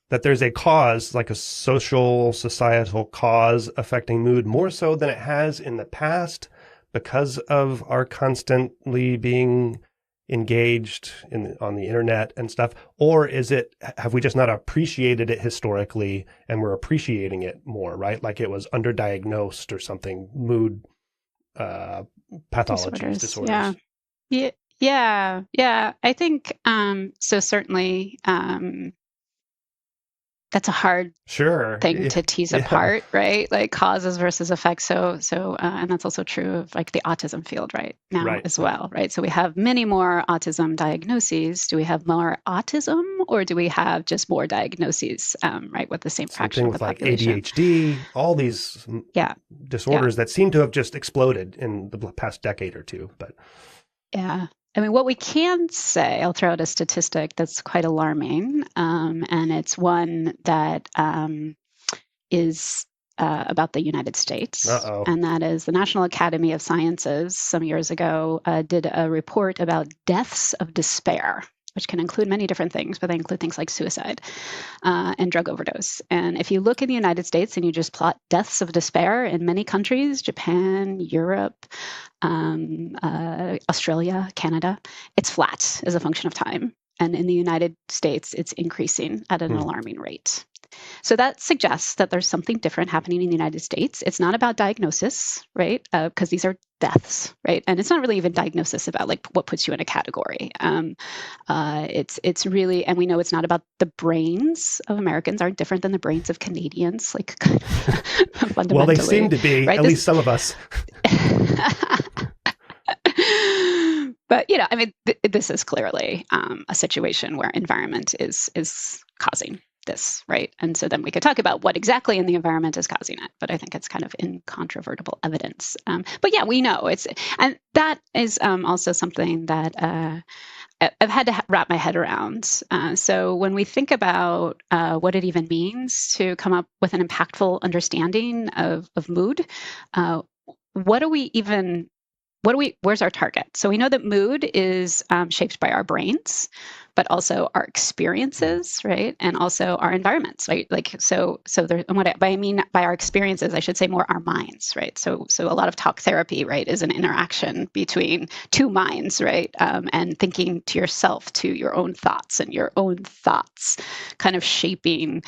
that there's a cause, like a social, societal cause affecting mood more so than it has in the past because of our constantly being engaged on the internet and stuff? Or have we just not appreciated it historically and we're appreciating it more, right? Like it was underdiagnosed or something, mood pathologies, disorders.
Yeah. I think so. Certainly, that's a hard thing to tease apart, right? Like causes versus effects. So, and that's also true of like the autism field right now as well, right? So we have many more autism diagnoses. Do we have more autism, or do we have just more diagnoses, right, with the same fraction of the population?
Like ADHD, all these disorders that seem to have just exploded in the past decade or two. But
I mean, what we can say, I'll throw out a statistic that's quite alarming, and it's one that is about the United States. And that is the National Academy of Sciences some years ago did a report about deaths of despair, which can include many different things, but they include things like suicide and drug overdose. And if you look in the United States and you just plot deaths of despair in many countries, Japan, Europe, Australia, Canada, it's flat as a function of time. And in the United States, it's increasing at an alarming rate. So that suggests that there's something different happening in the United States. It's not about diagnosis, right? Because these are deaths, right? And it's not really even diagnosis about like what puts you in a category. It's really, and we know it's not about the brains of Americans aren't different than the brains of Canadians, like fundamentally.
Well, they seem to be, right? At least some of us.
But, you know, I mean, this is clearly a situation where environment is causing this, right? And so then we could talk about what exactly in the environment is causing it, but I think it's kind of incontrovertible evidence. But yeah, we know and that is also something that I've had to wrap my head around. So when we think about what it even means to come up with an impactful understanding of mood, where's our target? So we know that mood is shaped by our brains, but also our experiences, right? And also our environments, right? Like, so there, and what I mean by our experiences, I should say more our minds, right? So a lot of talk therapy, right, is an interaction between two minds, right? And thinking to yourself, to your own thoughts, and your own thoughts kind of shaping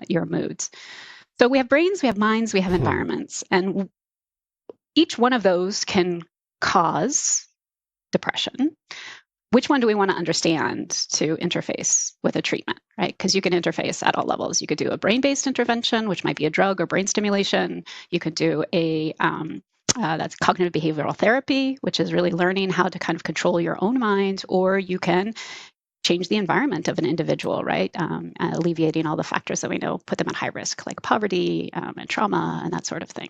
your moods. So we have brains, we have minds, we have environments, and each one of those can cause depression. Which one do we want to understand to interface with a treatment, right? Because you can interface at all levels. You could do a brain-based intervention, which might be a drug or brain stimulation. You could do that's cognitive behavioral therapy, which is really learning how to kind of control your own mind, or you can change the environment of an individual, right? Alleviating all the factors that we know put them at high risk, like poverty and trauma and that sort of thing.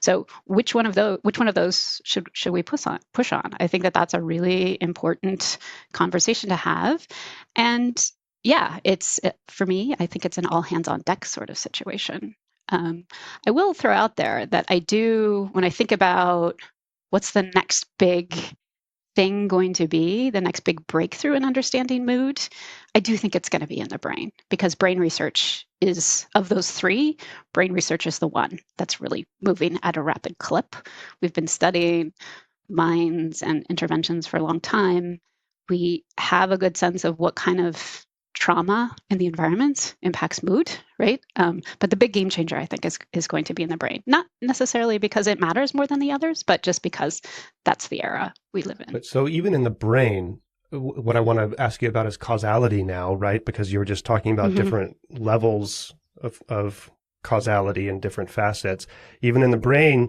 So, which one of those should we push on? I think that that's a really important conversation to have, and yeah, for me, I think it's an all hands on deck sort of situation. I will throw out there that when I think about what's the next big thing going to be, the next big breakthrough in understanding mood, I do think it's going to be in the brain, because brain research is, of those three, brain research is the one that's really moving at a rapid clip. We've been studying minds and interventions for a long time. We have a good sense of what kind of trauma in the environment impacts mood, right? But the big game changer, I think, is going to be in the brain. Not necessarily because it matters more than the others, but just because that's the era we live in.
But so even in the brain, what I want to ask you about is causality now, right? Because you were just talking about different levels of causality and different facets. Even in the brain,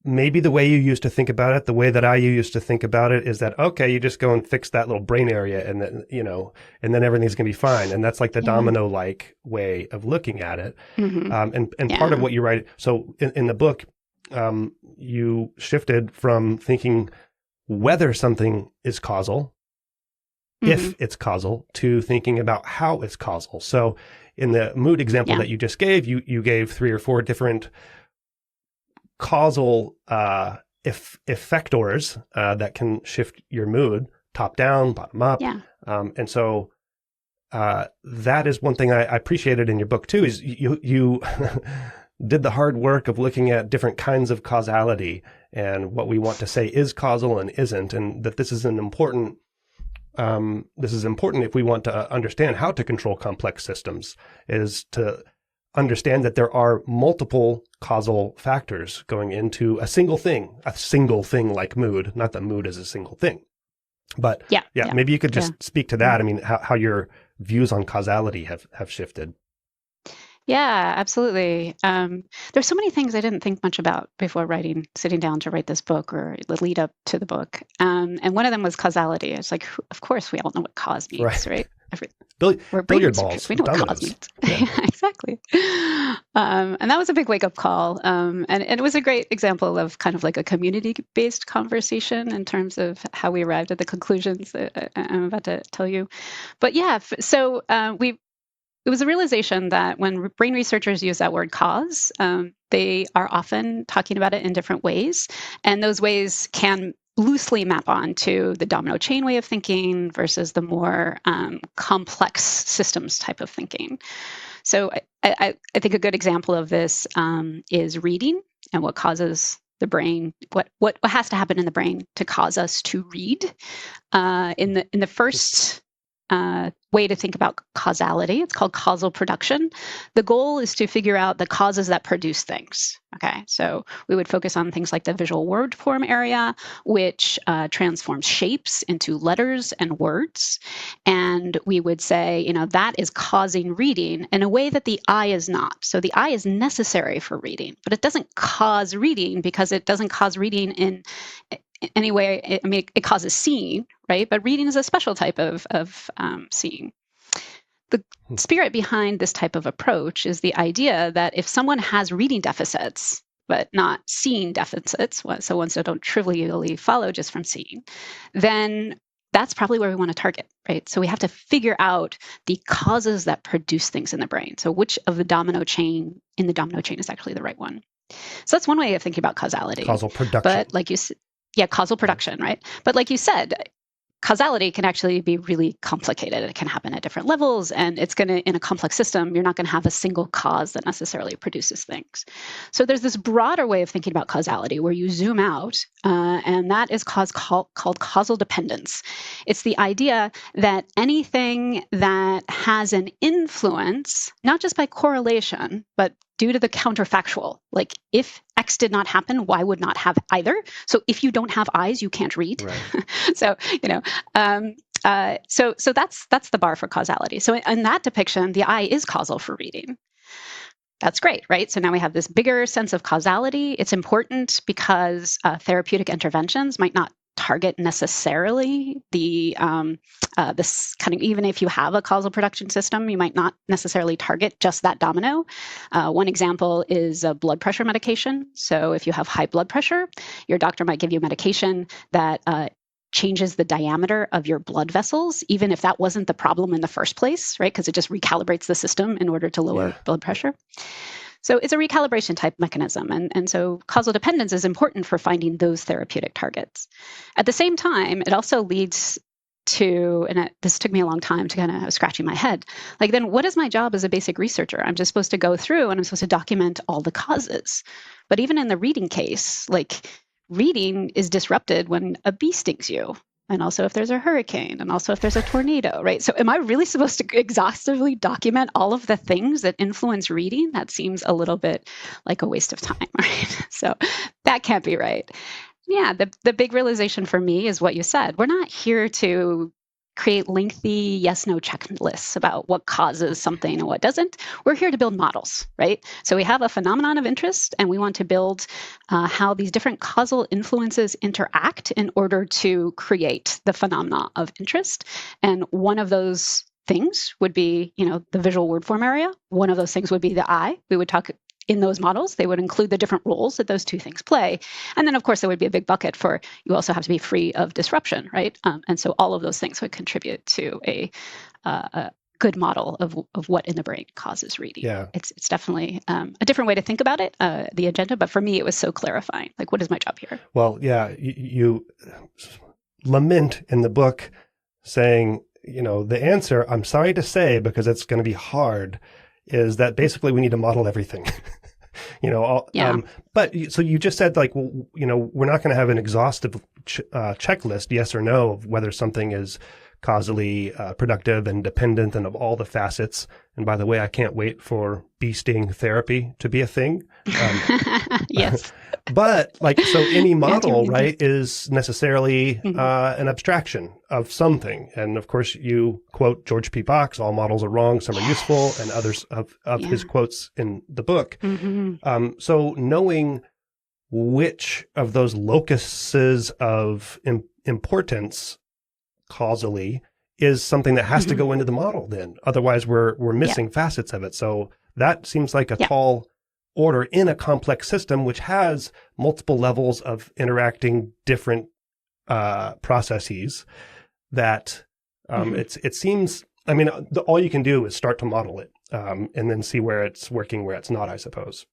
maybe the way you used to think about it, the way that I used to think about it is that, okay, you just go and fix that little brain area and then, and then everything's going to be fine. And that's like the domino-like way of looking at it. And part of what you write, so in the book, you shifted from thinking whether something is causal, if it's causal, to thinking about how it's causal. So in the mood example that you just gave, you gave 3 or 4 different causal effectors that can shift your mood top down, bottom up.
Yeah.
And so that is one thing I appreciated in your book too, is you did the hard work of looking at different kinds of causality and what we want to say is causal and isn't, and that this is important if we want to understand how to control complex systems, is to understand that there are multiple causal factors going into a single thing like mood, not that mood is a single thing. But maybe you could just speak to that. I mean, how your views on causality have shifted.
Yeah, absolutely. There's so many things I didn't think much about before sitting down to write this book or the lead up to the book. And one of them was causality. It's like, of course, we all know what cause means, right? We're
billiard balls.
We know what cause means. Yeah. Exactly. And that was a big wake up call. And it was a great example of kind of like a community-based conversation in terms of how we arrived at the conclusions that I'm about to tell you. But yeah, so it was a realization that when brain researchers use that word cause, they are often talking about it in different ways. And those ways can loosely map on to the domino chain way of thinking versus the more complex systems type of thinking. So I think a good example of this is reading and what causes the brain, what has to happen in the brain to cause us to read. In the first way to think about causality. It's called causal production. The goal is to figure out the causes that produce things. Okay, so we would focus on things like the visual word form area, which transforms shapes into letters and words. And we would say, that is causing reading in a way that the eye is not. So the eye is necessary for reading, but it doesn't cause reading because it doesn't cause reading in any way. I mean, it causes seeing, right? But reading is a special type of seeing. The spirit behind this type of approach is the idea that if someone has reading deficits, but not seeing deficits, so ones that don't trivially follow just from seeing, then that's probably where we want to target, right? So we have to figure out the causes that produce things in the brain. So which of the domino chain is actually the right one? So that's one way of thinking about causality.
Causal production.
But like you said, causal production, right? But like you said, causality can actually be really complicated. It can happen at different levels, and it's going to, in a complex system, you're not going to have a single cause that necessarily produces things. So there's this broader way of thinking about causality where you zoom out, and that is called causal dependence. It's the idea that anything that has an influence, not just by correlation, but due to the counterfactual, like if X did not happen, Y would not have either. So if you don't have eyes, you can't read. Right. So that's the bar for causality. So in that depiction, the eye is causal for reading. That's great, right? So now we have this bigger sense of causality. It's important because therapeutic interventions might not target necessarily this kind of, even if you have a causal production system, you might not necessarily target just that domino. One example is blood pressure medication. So if you have high blood pressure, your doctor might give you medication that changes the diameter of your blood vessels, even if that wasn't the problem in the first place, right? Because it just recalibrates the system in order to lower blood pressure. So it's a recalibration type mechanism. And so causal dependence is important for finding those therapeutic targets. At the same time, it also leads to, and this took me a long time to kind of scratching my head, like then what is my job as a basic researcher? I'm just supposed to go through and I'm supposed to document all the causes. But even in the reading case, like reading is disrupted when a bee stings you. And also if there's a hurricane, and also if there's a tornado, right? So am I really supposed to exhaustively document all of the things that influence reading? That seems a little bit like a waste of time, right? So that can't be right. Yeah, the big realization for me is what you said. We're not here to create lengthy yes-no checklists about what causes something and what doesn't. We're here to build models, right? So we have a phenomenon of interest, and we want to build how these different causal influences interact in order to create the phenomena of interest. And one of those things would be, the visual word form area. One of those things would be the eye. We would talk in those models, they would include the different roles that those two things play. And then, of course, there would be a big bucket for you also have to be free of disruption, right? And so all of those things would contribute to a good model of what in the brain causes reading.
Yeah.
It's definitely a different way to think about it, the agenda. But for me, it was so clarifying. Like, what is my job here?
Well, yeah, you lament in the book saying, the answer, I'm sorry to say, because it's going to be hard, is that basically we need to model everything. But so you just said like, well, we're not going to have an exhaustive checklist, yes or no, of whether something is causally productive and dependent and of all the facets. And by the way, I can't wait for bee sting therapy to be a thing.
Yes.
But so any model, right, is necessarily an abstraction of something. And of course, you quote George P. Box, all models are wrong, some are useful, and others of his quotes in the book. So knowing which of those locuses of importance causally is something that has to go into the model then. Otherwise, we're missing facets of it. So that seems like a tall order in a complex system, which has multiple levels of interacting different processes that it seems, all you can do is start to model it and then see where it's working, where it's not, I suppose.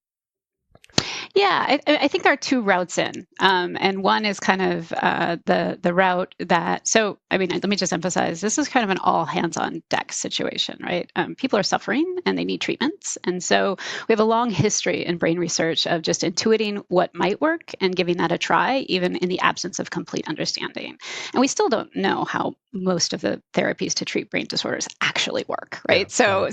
Yeah, I think there are two routes in, and one is kind of the route that. So, let me just emphasize: this is kind of an all hands on deck situation, right? People are suffering and they need treatments, and so we have a long history in brain research of just intuiting what might work and giving that a try, even in the absence of complete understanding. And we still don't know how most of the therapies to treat brain disorders actually work, right? So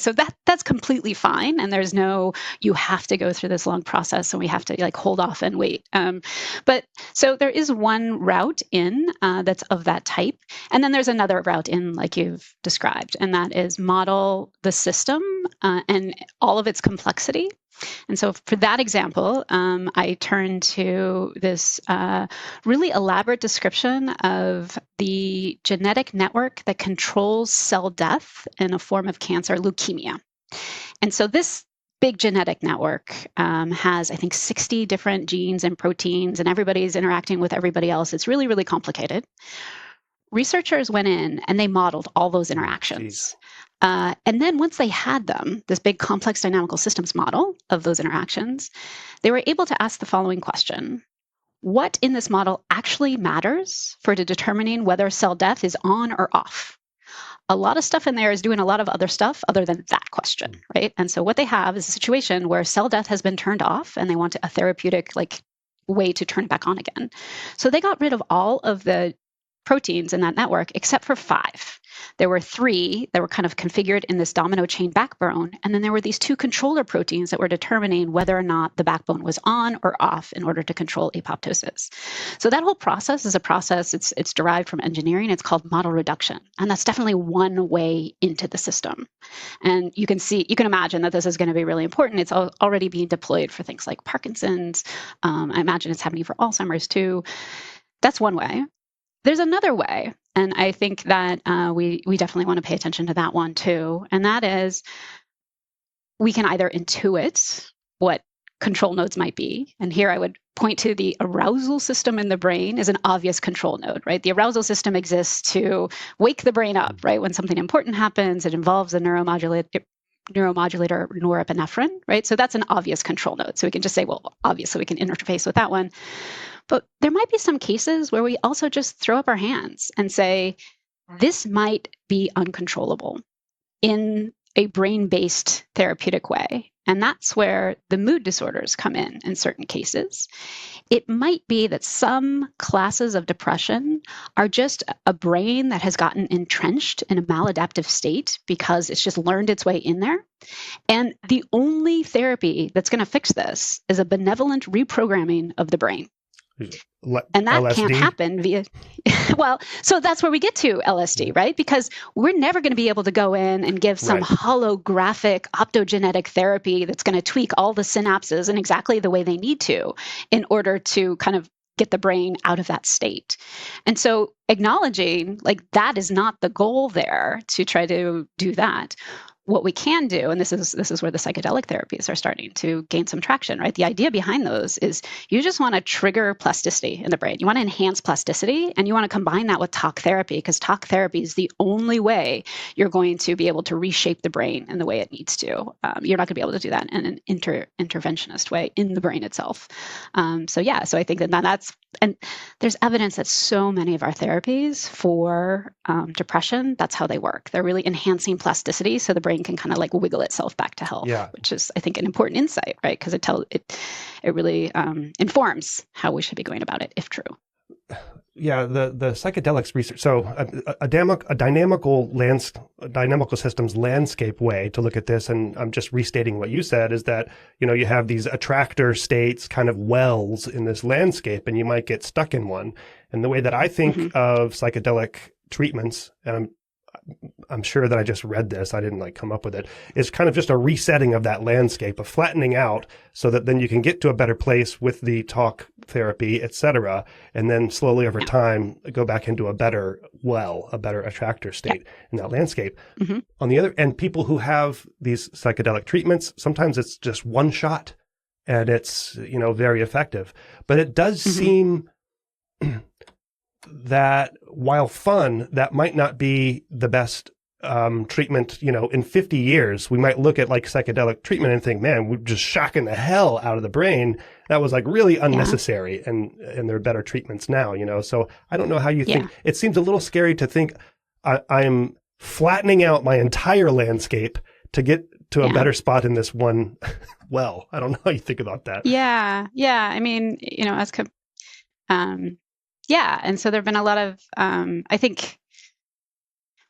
that's completely fine, and there's no you have to go through this long process, and we have to hold off and wait. But so there is one route in that's of that type. And then there's another route in like you've described, and that is model the system and all of its complexity. And so for that example, I turn to this really elaborate description of the genetic network that controls cell death in a form of cancer, leukemia. And so this big genetic network has, I think, 60 different genes and proteins, and everybody's interacting with everybody else. It's really, really complicated. Researchers went in and they modeled all those interactions. And then once they had them, this big complex dynamical systems model of those interactions, they were able to ask the following question. What in this model actually matters for determining whether cell death is on or off? A lot of stuff in there is doing a lot of other stuff other than that question, right? And so what they have is a situation where cell death has been turned off and they want a therapeutic way to turn it back on again. So they got rid of all of the proteins in that network except for 5. There were 3 that were kind of configured in this domino chain backbone, and then there were these 2 controller proteins that were determining whether or not the backbone was on or off in order to control apoptosis. So that whole process is a process, it's derived from engineering. It's called model reduction, and that's definitely one way into the system. And you can imagine that this is going to be really important. It's already being deployed for things like Parkinson's. I imagine it's happening for Alzheimer's too. That's one way. There's another way, and I think that we definitely want to pay attention to that one too, and that is we can either intuit what control nodes might be, and here I would point to the arousal system in the brain as an obvious control node, right? The arousal system exists to wake the brain up, right? When something important happens, it involves the neuromodulator norepinephrine, right? So that's an obvious control node. So we can just say, well, obviously we can interface with that one. But there might be some cases where we also just throw up our hands and say, this might be uncontrollable in a brain-based therapeutic way. And that's where the mood disorders come in certain cases. It might be that some classes of depression are just a brain that has gotten entrenched in a maladaptive state because it's just learned its way in there. And the only therapy that's going to fix this is a benevolent reprogramming of the brain. And that
LSD?
Can't happen via, well, so that's where we get to LSD, right? Because we're never going to be able to go in and give some holographic optogenetic therapy that's going to tweak all the synapses in exactly the way they need to in order to kind of get the brain out of that state. And so acknowledging that is not the goal there to try to do that. what we can do, and this is where the psychedelic therapies are starting to gain some traction, right? The idea behind those is you just want to trigger plasticity in the brain. You want to enhance plasticity, and you want to combine that with talk therapy, because talk therapy is the only way you're going to be able to reshape the brain in the way it needs to. You're not going to be able to do that in an interventionist way in the brain itself. So I think that's, and there's evidence that so many of our therapies for depression, that's how they work. They're really enhancing plasticity so the brain can kind of like wiggle itself back to health, which is, I think, an important insight, right? Because it really informs how we should be going about it, if true.
Yeah, the psychedelics research. So a dynamical systems landscape way to look at this, and I'm just restating what you said, is that, you have these attractor states, kind of wells in this landscape, and you might get stuck in one. And the way that I think of psychedelic treatments, and I'm sure that I just read this, I didn't come up with it, is kind of just a resetting of that landscape, of flattening out so that then you can get to a better place with the talk therapy, et cetera, and then slowly over time go back into a better attractor state in that landscape. On the other end, people who have these psychedelic treatments, sometimes it's just one shot and it's, very effective. But it does seem that while fun, that might not be the best treatment. In 50 years, we might look at psychedelic treatment and think, man, we're just shocking the hell out of the brain. That was really unnecessary, and there are better treatments now, So I don't know how you think. It seems a little scary to think I'm flattening out my entire landscape to get to a better spot in this one well. I don't know how you think about that.
Yeah. I mean, and so there have been a lot of, I think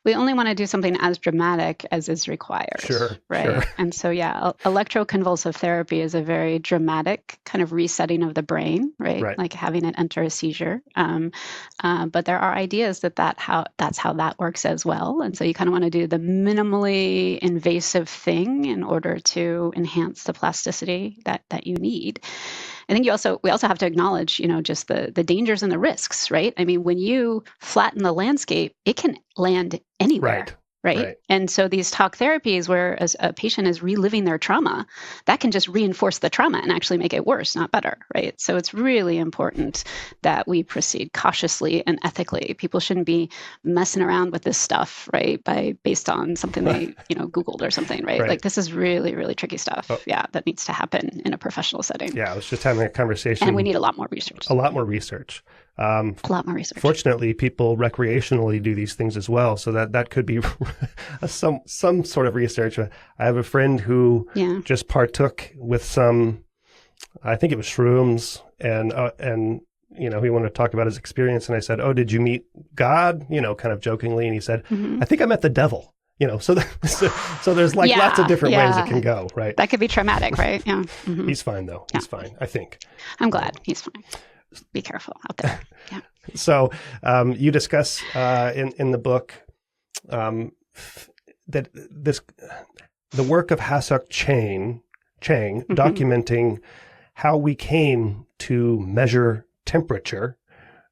we only want to do something as dramatic as is required.
Sure.
Right.
Sure.
And so, electroconvulsive therapy is a very dramatic kind of resetting of the brain, right? Like having it enter a seizure. But there are ideas that's how that works as well. And so you kind of want to do the minimally invasive thing in order to enhance the plasticity that you need. I think we also have to acknowledge, just the dangers and the risks, right? I mean, when you flatten the landscape, it can land anywhere. Right. And so these talk therapies, where as a patient is reliving their trauma, that can just reinforce the trauma and actually make it worse, not better. Right. So it's really important that we proceed cautiously and ethically. People shouldn't be messing around with this stuff, right, based on something they, Googled or something. Right. Like this is really, really tricky stuff. That needs to happen in a professional setting.
Yeah. I was just having a conversation.
And we need a lot more research.
A lot more research.
Fortunately,
people recreationally do these things as well, so that could be some sort of research. I have a friend who just partook with some, I think it was shrooms, and he wanted to talk about his experience, and I said, "Oh, did you meet God?" kind of jokingly, and he said, "I think I met the devil." So there's lots of different ways it can go, right?
That could be traumatic, right? Yeah.
He's fine though. He's fine, I think.
I'm glad he's fine. Be careful out there. Yeah.
So you discuss in the book that the work of Hasuk Chang documenting how we came to measure temperature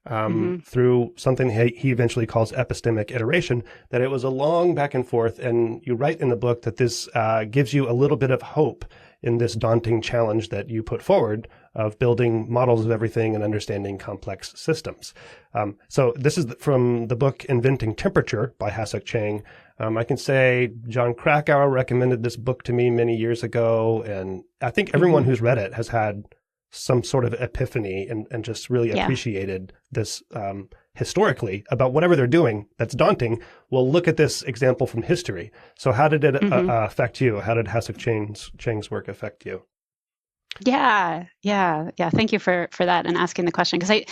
through something he eventually calls epistemic iteration, that it was a long back and forth. And you write in the book that this gives you a little bit of hope in this daunting challenge that you put forward of building models of everything and understanding complex systems. So this is from the book Inventing Temperature by Hasuk Chang. I can say John Krakauer recommended this book to me many years ago, and I think everyone who's read it has had some sort of epiphany and just really appreciated this historically about whatever they're doing that's daunting. We'll look at this example from history. So how did it affect you? How did Hasuk Chang's work affect you?
Yeah. Thank you for that and asking the question. Because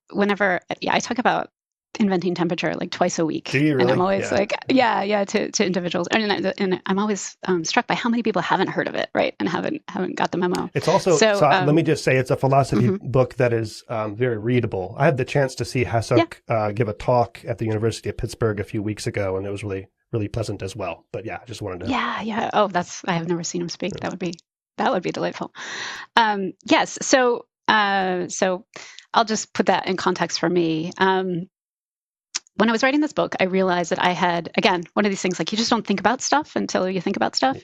I talk about inventing temperature twice a week.
Do you really?
And I'm always to individuals. And I'm always struck by how many people haven't heard of it, right? And haven't got the memo.
It's also, so let me just say, it's a philosophy book that is very readable. I had the chance to see Hasuk give a talk at the University of Pittsburgh a few weeks ago, and it was really, really pleasant as well. But I just wanted to.
Yeah. Oh, I have never seen him speak. That would be delightful. Yes. So I'll just put that in context for me. when I was writing this book, I realized that I had, again, one of these things like you just don't think about stuff until you think about stuff.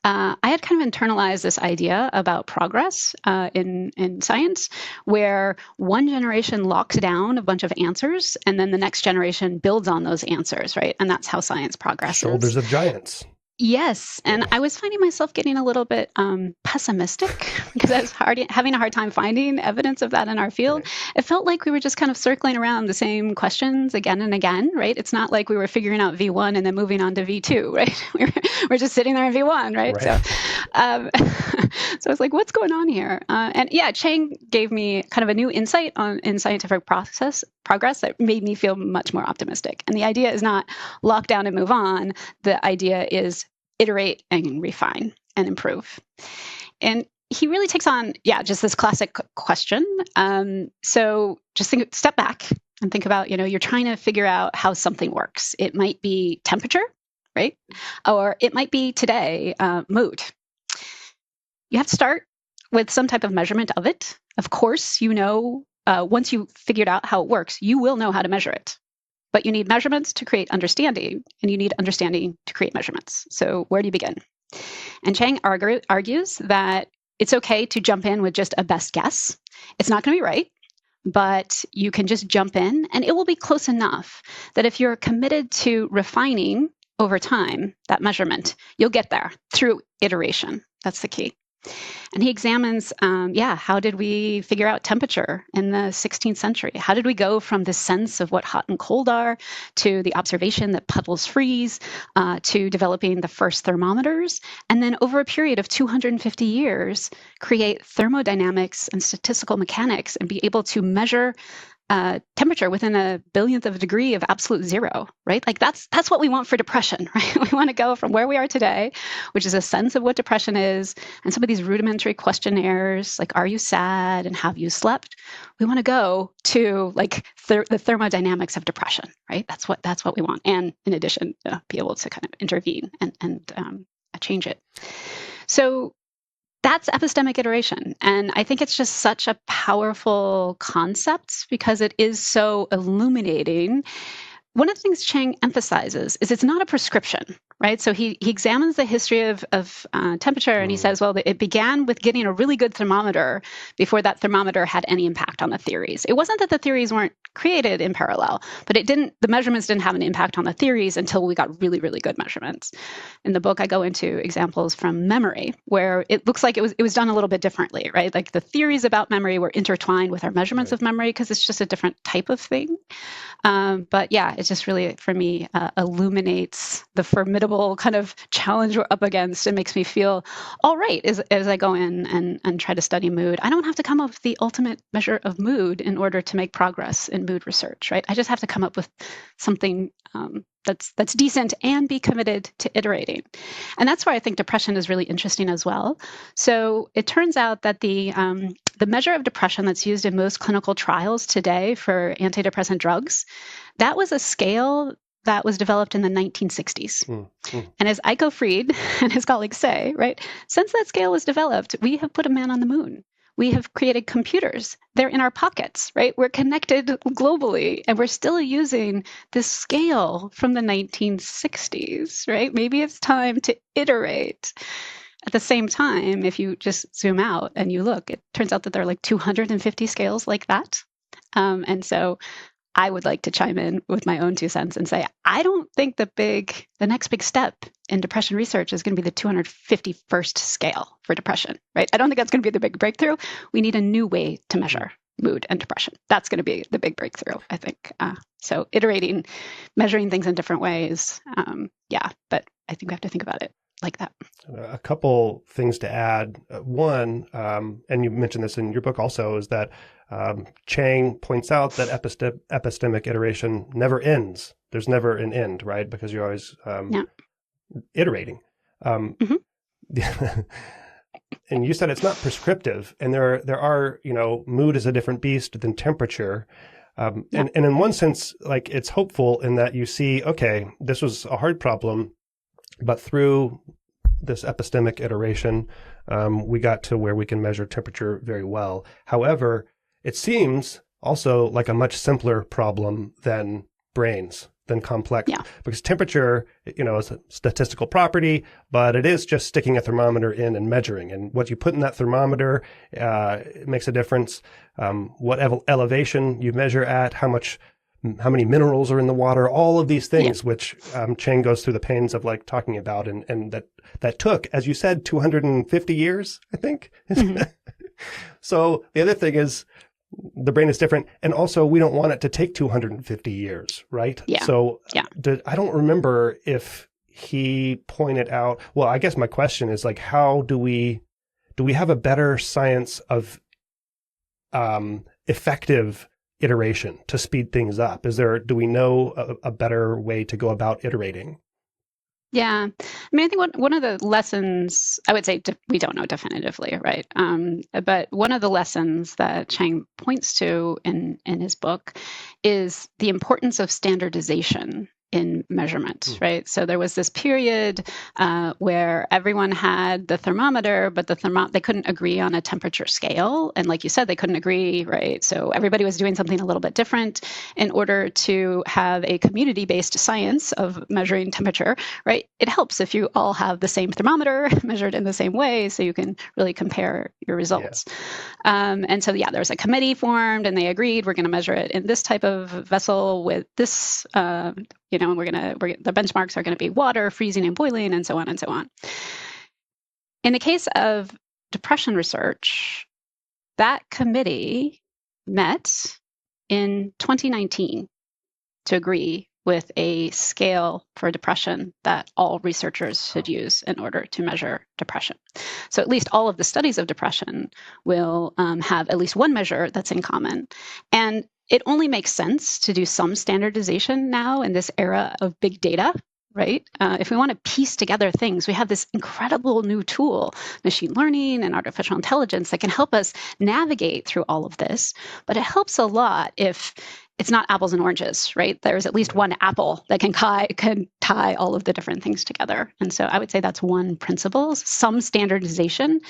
I had kind of internalized this idea about progress in science, where one generation locks down a bunch of answers, and then the next generation builds on those answers, right? And that's how science progresses.
Shoulders of giants.
Yes. And I was finding myself getting a little bit pessimistic because I was having a hard time finding evidence of that in our field. Right. It felt like we were just kind of circling around the same questions again and again, right? It's not like we were figuring out V1 and then moving on to V2, right? We're just sitting there in V1, right? So I was like, what's going on here? And yeah, Chang gave me kind of a new insight in scientific progress that made me feel much more optimistic. And the idea is not lock down and move on. The idea is iterate and refine and improve. And he really takes on, just this classic question. So just step back and think about, you're trying to figure out how something works. It might be temperature, right? Or it might be today, mood. You have to start with some type of measurement of it. Of course, once you figured out how it works, you will know how to measure it. But you need measurements to create understanding, and you need understanding to create measurements. So where do you begin? And Chang argues that it's okay to jump in with just a best guess. It's not going to be right, but you can just jump in, and it will be close enough that if you're committed to refining over time that measurement, you'll get there through iteration. That's the key. And he examines, how did we figure out temperature in the 16th century? How did we go from the sense of what hot and cold are to the observation that puddles freeze, to developing the first thermometers, and then over a period of 250 years, create thermodynamics and statistical mechanics and be able to measure temperature within a billionth of a degree of absolute zero, right? Like that's what we want for depression, right? We want to go from where we are today, which is a sense of what depression is, and some of these rudimentary questionnaires, like, are you sad and have you slept? We want to go to like the thermodynamics of depression, right? That's what we want. And in addition, be able to kind of intervene and change it. So that's epistemic iteration. And I think it's just such a powerful concept because it is so illuminating. One of the things Chang emphasizes is it's not a prescription, right? So he examines the history of temperature, and he says, well, it began with getting a really good thermometer before that thermometer had any impact on the theories. It wasn't that the theories weren't created in parallel, but the measurements didn't have an impact on the theories until we got really, really good measurements. In the book, I go into examples from memory where it looks like it was done a little bit differently, right? Like the theories about memory were intertwined with our measurements of memory because it's just a different type of thing. But yeah, it just really, for me, illuminates the formidable kind of challenge we're up against. It makes me feel all right as I go in and try to study mood. I don't have to come up with the ultimate measure of mood in order to make progress in mood research, right? I just have to come up with something that's decent and be committed to iterating. And that's why I think depression is really interesting as well. So it turns out that the measure of depression that's used in most clinical trials today for antidepressant drugs, that was a scale that was developed in the 1960s. And as Eiko Fried and his colleagues say, right, since that scale was developed, we have put a man on the moon. We have created computers. They're in our pockets, right? We're connected globally, and we're still using this scale from the 1960s, right? Maybe it's time to iterate. At the same time, if you just zoom out and you look, it turns out that there are like 250 scales like that. And so I would like to chime in with my own 2 cents and say, I don't think the next big step in depression research is going to be the 251st scale for depression, right? I don't think that's going to be the big breakthrough. We need a new way to measure mood and depression. That's going to be the big breakthrough, I think. So iterating, measuring things in different ways. But I think we have to think about it like that.
A couple things to add. One, and you mentioned this in your book also, is that Chang points out that epistemic iteration never ends. There's never an end, right? Because you're always iterating. And you said it's not prescriptive, and there are, mood is a different beast than temperature. And in one sense, like it's hopeful in that you see, okay, this was a hard problem, but through this epistemic iteration, we got to where we can measure temperature very well. However, it seems also like a much simpler problem than brains than complex,
Yeah.
because temperature, is a statistical property, but it is just sticking a thermometer in and measuring. And what you put in that thermometer makes a difference. What elevation you measure at, how many minerals are in the water, all of these things, which Chang goes through the pains of like talking about, and that took, as you said, 250 years, I think. Mm-hmm. So the other thing is, the brain is different. And also, we don't want it to take 250 years, right?
Yeah.
So I don't remember if he pointed out, well, I guess my question is like, how do we have a better science of effective iteration to speed things up? Do we know a better way to go about iterating?
Yeah. I mean, I think one of the lessons, I would say we don't know definitively, right? But one of the lessons that Chang points to in his book is the importance of standardization in measurement, right? So there was this period where everyone had the thermometer, but they couldn't agree on a temperature scale. And like you said, they couldn't agree, right? So everybody was doing something a little bit different in order to have a community-based science of measuring temperature, right? It helps if you all have the same thermometer measured in the same way, so you can really compare your results. And so, there was a committee formed, and they agreed we're going to measure it in this type of vessel with this. And the benchmarks are going to be water, freezing and boiling, and so on and so on. In the case of depression research, that committee met in 2019 to agree with a scale for depression that all researchers should use in order to measure depression. So at least all of the studies of depression will have at least one measure that's in common. And it only makes sense to do some standardization now in this era of big data, right? If we want to piece together things, we have this incredible new tool, machine learning and artificial intelligence, that can help us navigate through all of this. But it helps a lot if it's not apples and oranges, right? There's at least one apple that can tie all of the different things together. And so I would say that's one principle, some standardization.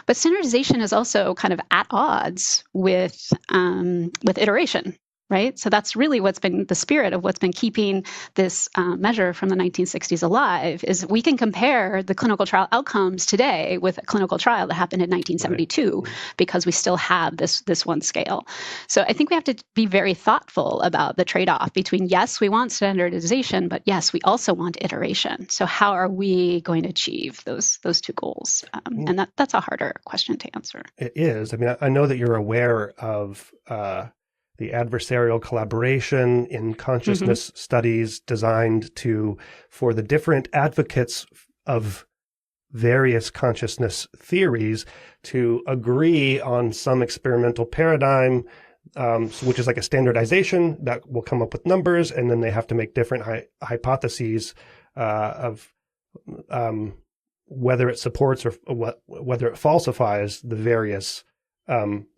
But standardization is also kind of at odds with iteration, right? So that's really what's been the spirit of what's been keeping this measure from the 1960s alive, is we can compare the clinical trial outcomes today with a clinical trial that happened in 1972, because we still have this one scale. So I think we have to be very thoughtful about the trade-off between, yes, we want standardization, but yes, we also want iteration. So how are we going to achieve those two goals? And that's a harder question to answer.
It is. I mean, I know that you're aware of the adversarial collaboration in consciousness studies designed for the different advocates of various consciousness theories to agree on some experimental paradigm, which is like a standardization that will come up with numbers, and then they have to make different hypotheses of whether it supports or whether it falsifies the various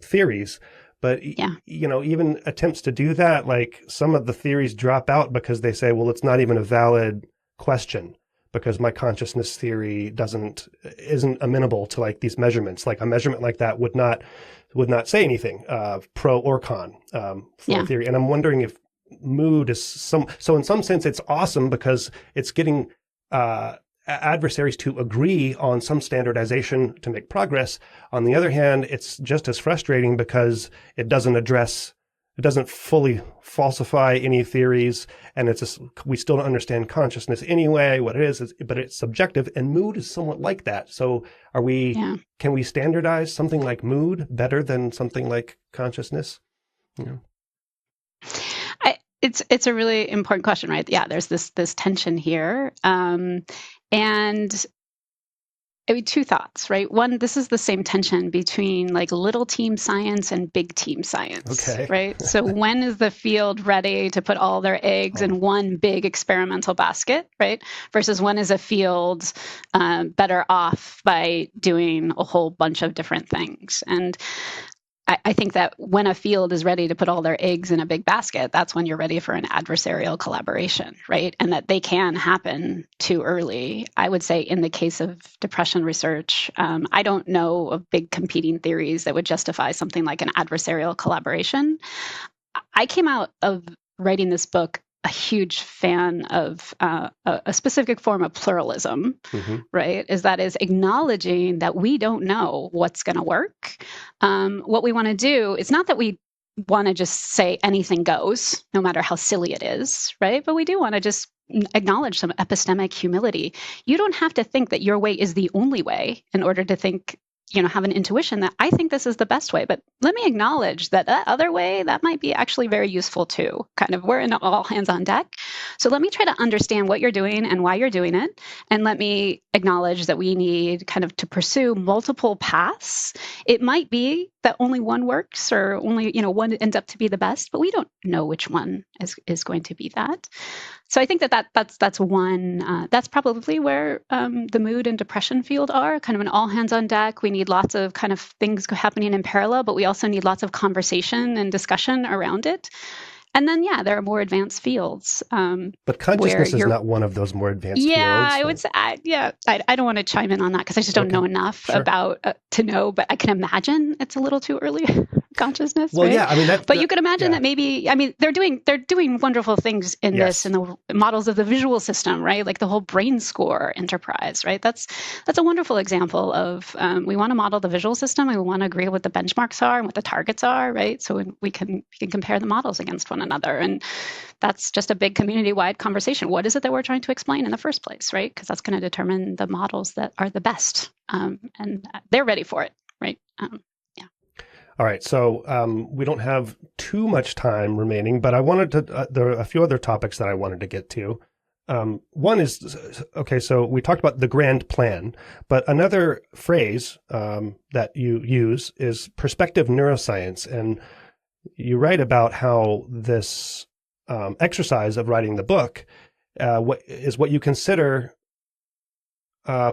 theories. But, even attempts to do that, like some of the theories drop out because they say, well, it's not even a valid question because my consciousness theory isn't amenable to like these measurements. Like a measurement like that would not say anything, pro or con, for theory. And I'm wondering if mood is so in some sense, it's awesome because it's getting, adversaries to agree on some standardization to make progress. On the other hand, it's just as frustrating because it doesn't fully falsify any theories, and we still don't understand consciousness anyway, what it is, but it's subjective, and mood is somewhat like that. So can we standardize something like mood better than something like consciousness?
It's a really important question, right? Yeah, there's this tension here. And I mean, two thoughts, right? One, this is the same tension between like little team science and big team science, right? So when is the field ready to put all their eggs in one big experimental basket, right? Versus when is a field better off by doing a whole bunch of different things? And I think that when a field is ready to put all their eggs in a big basket, that's when you're ready for an adversarial collaboration, right? And that they can happen too early. I would say in the case of depression research, I don't know of big competing theories that would justify something like an adversarial collaboration. I came out of writing this book a huge fan of a specific form of pluralism, right? Is acknowledging that we don't know what's going to work. What we want to do is not that we want to just say anything goes, no matter how silly it is, right? But we do want to just acknowledge some epistemic humility. You don't have to think that your way is the only way in order to think, have an intuition that I think this is the best way, but let me acknowledge that other way, that might be actually very useful too. Kind of, we're in all hands on deck. So let me try to understand what you're doing and why you're doing it. And let me acknowledge that we need kind of to pursue multiple paths. It might be that only one works or only, one ends up to be the best, but we don't know which one is going to be that. So I think that's one, that's probably where the mood and depression field are, kind of an all hands on deck. We need lots of kind of things happening in parallel, but we also need lots of conversation and discussion around it. And then, there are more advanced fields.
But consciousness is not one of those more advanced fields.
I would say, I don't want to chime in on that because I just don't know enough about to know, but I can imagine it's a little too early. Consciousness.
Well,
right? But you could imagine that maybe, they're doing wonderful things in this, in the models of the visual system, right? Like the whole brain score enterprise, right? That's a wonderful example of, we want to model the visual system. We want to agree what the benchmarks are and what the targets are, right? So we can compare the models against one another. And that's just a big community-wide conversation. What is it that we're trying to explain in the first place, right? Because that's going to determine the models that are the best. And they're ready for it, right?
All right, so we don't have too much time remaining, but I wanted to, there are a few other topics that I wanted to get to. One is, okay, so we talked about the grand plan, but another phrase that you use is perspective neuroscience. And you write about how this exercise of writing the book what you consider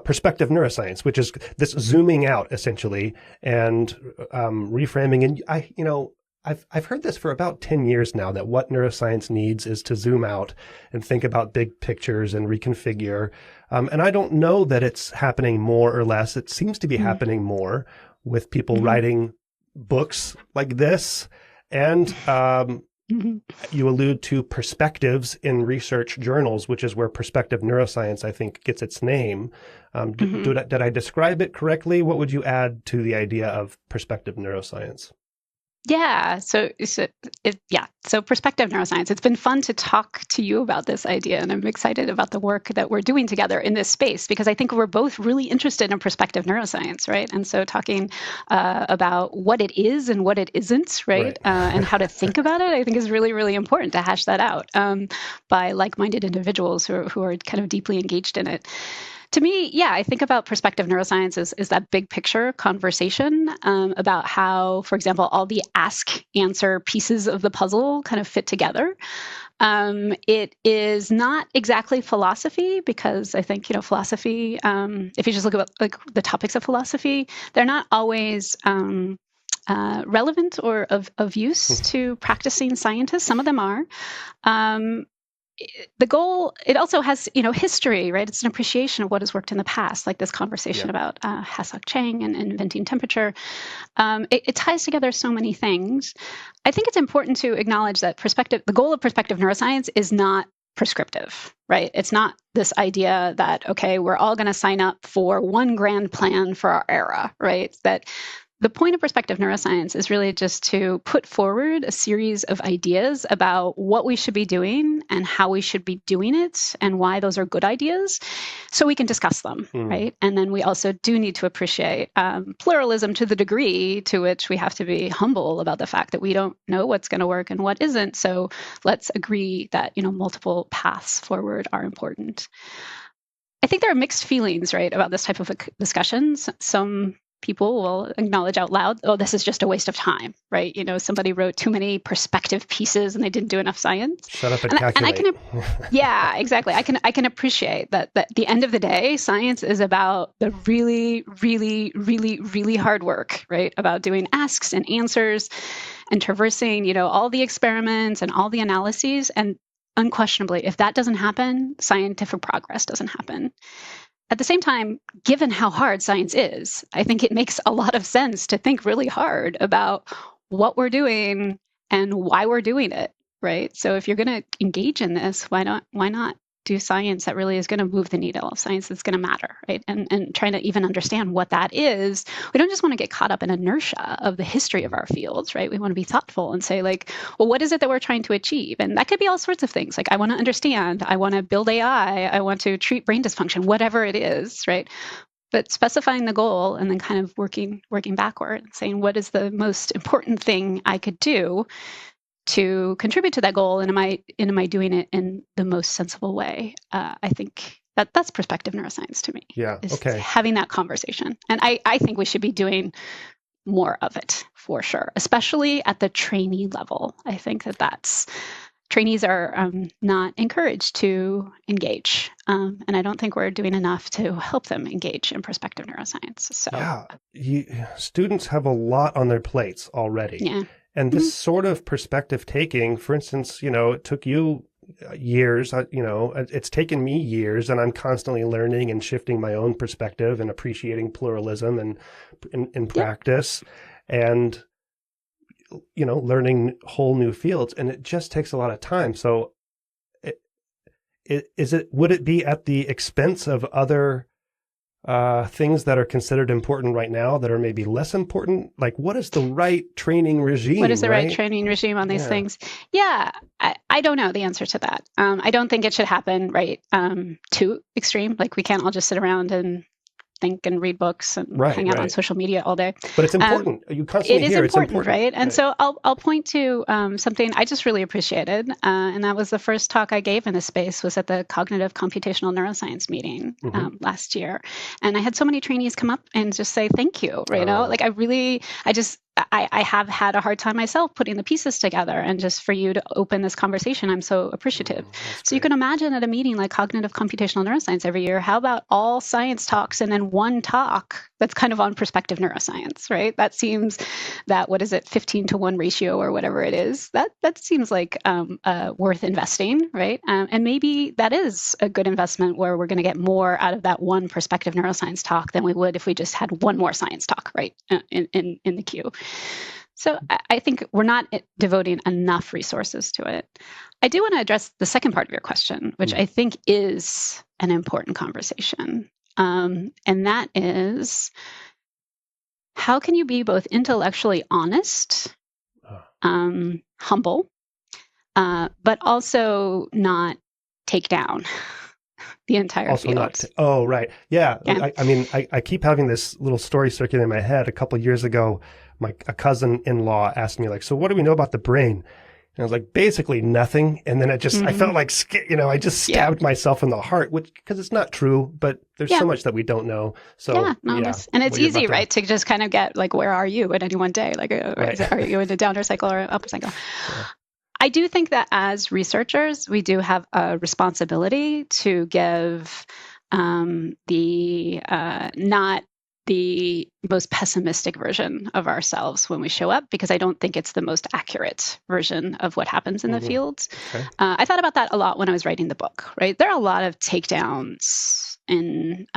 perspective neuroscience, which is this zooming out essentially and reframing. And I've heard this for about 10 years now, that what neuroscience needs is to zoom out and think about big pictures and reconfigure. And I don't know that it's happening more or less. It seems to be happening more with people writing books like this. And you allude to perspectives in research journals, which is where perspective neuroscience, I think, gets its name. Did I describe it correctly? What would you add to the idea of perspective neuroscience?
Yeah. So perspective neuroscience. It's been fun to talk to you about this idea, and I'm excited about the work that we're doing together in this space, because I think we're both really interested in perspective neuroscience, right? And so talking about what it is and what it isn't, right? And how to think about it, I think is really, really important to hash that out by like-minded individuals who are kind of deeply engaged in it. To me, I think about perspective neuroscience is that big picture conversation about how, for example, all the ask-answer pieces of the puzzle kind of fit together. It is not exactly philosophy, because I think, philosophy, if you just look at like the topics of philosophy, they're not always relevant or of use to practicing scientists. Some of them are. The goal, it also has, history, right? It's an appreciation of what has worked in the past, like this conversation about Hasok Chang and inventing temperature. It ties together so many things. I think it's important to acknowledge that the goal of perspective neuroscience is not prescriptive, right? It's not this idea that, okay, we're all going to sign up for one grand plan for our era, right? That the point of perspective neuroscience is really just to put forward a series of ideas about what we should be doing and how we should be doing it and why those are good ideas, so we can discuss them, right? And then we also do need to appreciate pluralism to the degree to which we have to be humble about the fact that we don't know what's going to work and what isn't. So let's agree that, multiple paths forward are important. I think there are mixed feelings, right, about this type of discussions. Some people will acknowledge out loud, oh, this is just a waste of time, right? Somebody wrote too many perspective pieces and they didn't do enough science.
Shut up and calculate.
And exactly. I can appreciate that at the end of the day, science is about the really, really, really, really hard work, right? About doing asks and answers and traversing, all the experiments and all the analyses. And unquestionably, if that doesn't happen, scientific progress doesn't happen. At the same time, given how hard science is, I think it makes a lot of sense to think really hard about what we're doing and why we're doing it. right? So if you're going to engage in this, why not do science that really is going to move the needle, science that's going to matter, right? And trying to even understand what that is. We don't just want to get caught up in inertia of the history of our fields, right? We want to be thoughtful and say, like, well, what is it that we're trying to achieve? And that could be all sorts of things. Like, I want to understand, I want to build AI, I want to treat brain dysfunction, whatever it is, right? But specifying the goal and then kind of working backward, saying, what is the most important thing I could do to contribute to that goal, and am I doing it in the most sensible way? I think that's prospective neuroscience to me.
Yeah.
Is
Okay.
having that conversation, and I think we should be doing more of it for sure, especially at the trainee level. I think that's trainees are not encouraged to engage, and I don't think we're doing enough to help them engage in prospective neuroscience. So
yeah, students have a lot on their plates already.
Yeah.
And this sort of perspective taking, for instance, it took you years, it's taken me years, and I'm constantly learning and shifting my own perspective and appreciating pluralism and in practice and, learning whole new fields. And it just takes a lot of time. So would it be at the expense of other things that are considered important right now that are maybe less important? Like, what is the right training regime?
What is the right training regime on these things? Yeah, I don't know the answer to that. I don't think it should happen too extreme. Like, we can't all just sit around and think and read books and hang out on social media all day.
But it's important. You constantly hear it's important,
right? And so I'll point to something I just really appreciated, and that was the first talk I gave in this space was at the Cognitive Computational Neuroscience meeting last year. And I had so many trainees come up and just say, thank you, right? Like, I have had a hard time myself putting the pieces together, and just for you to open this conversation, I'm so appreciative. So you can imagine at a meeting like Cognitive Computational Neuroscience every year, how about all science talks and then one talk that's kind of on prospective neuroscience, right? That seems that, 15-to-1 ratio or whatever it is, that seems like worth investing, right? And maybe that is a good investment where we're going to get more out of that one prospective neuroscience talk than we would if we just had one more science talk, right, in the queue. So I think we're not devoting enough resources to it. I do want to address the second part of your question, which I think is an important conversation. And that is, how can you be both intellectually honest, humble, but also not take down the entire field?
Right. Yeah. I keep having this little story circulating in my head. A couple of years ago, a cousin-in-law asked me, like, so what do we know about the brain? And I was like, basically nothing. And then I felt like, I just stabbed myself in the heart, because it's not true, but there's so much that we don't know. So
and it's easy, right, to just kind of get like, where are you at any one day? Like, are you in a downer cycle or an upper cycle? Yeah. I do think that as researchers, we do have a responsibility to give not the most pessimistic version of ourselves when we show up, because I don't think it's the most accurate version of what happens in the fields. Okay. I thought about that a lot when I was writing the book, right? There are a lot of takedowns in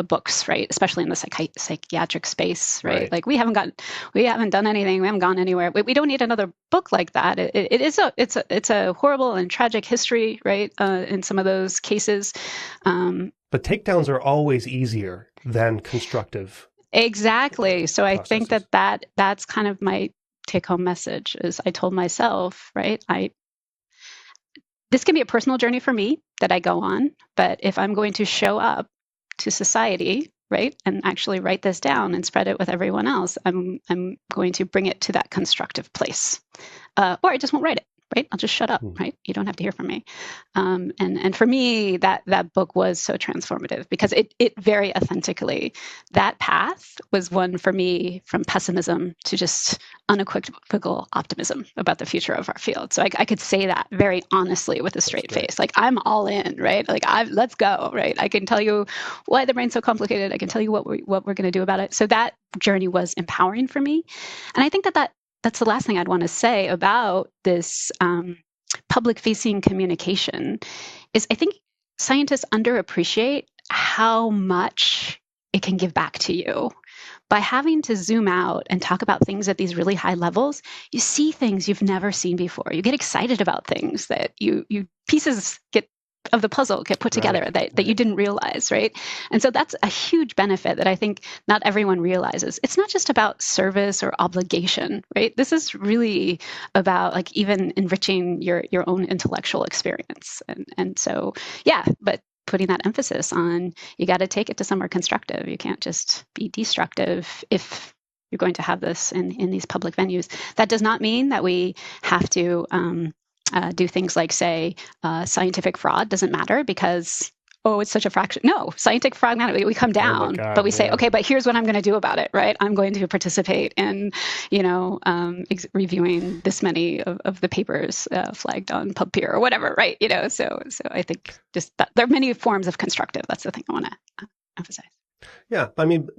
books, right? Especially in the psychiatric space, right? Like, we haven't done anything. We haven't gone anywhere. We don't need another book like that. It's a horrible and tragic history, right? In some of those cases.
But takedowns are always easier than constructive.
Exactly. So processes. I think that's kind of my take-home message is I told myself, right? This can be a personal journey for me that I go on, but if I'm going to show up to society, right, and actually write this down and spread it with everyone else, I'm going to bring it to that constructive place, or I just won't write it. Right, I'll just shut up. Right, you don't have to hear from me. And for me, that book was so transformative because it very authentically, that path was one for me from pessimism to just unequivocal optimism about the future of our field. So I could say that very honestly with a straight face, like, I'm all in. Right, like, let's go. Right, I can tell you why the brain's so complicated. I can tell you what we're going to do about it. So that journey was empowering for me, and I think that's the last thing I'd want to say about this public-facing communication is I think scientists underappreciate how much it can give back to you. by having to zoom out and talk about things at these really high levels, you see things you've never seen before. You get excited about things that you pieces of the puzzle get put together that you didn't realize, right? And so that's a huge benefit that I think not everyone realizes. It's not just about service or obligation, right? This is really about like even enriching your own intellectual experience. And so, yeah, but putting that emphasis on you got to take it to somewhere constructive. You can't just be destructive if you're going to have this in these public venues. That does not mean that we have to do things like, say, scientific fraud doesn't matter because, it's such a fraction. No, scientific fraud, we come down, but we say, okay, but here's what I'm going to do about it, right? I'm going to participate in, reviewing this many of the papers flagged on PubPeer or whatever, right? So I think just that there are many forms of constructive. That's the thing I want to emphasize.
Yeah, I mean,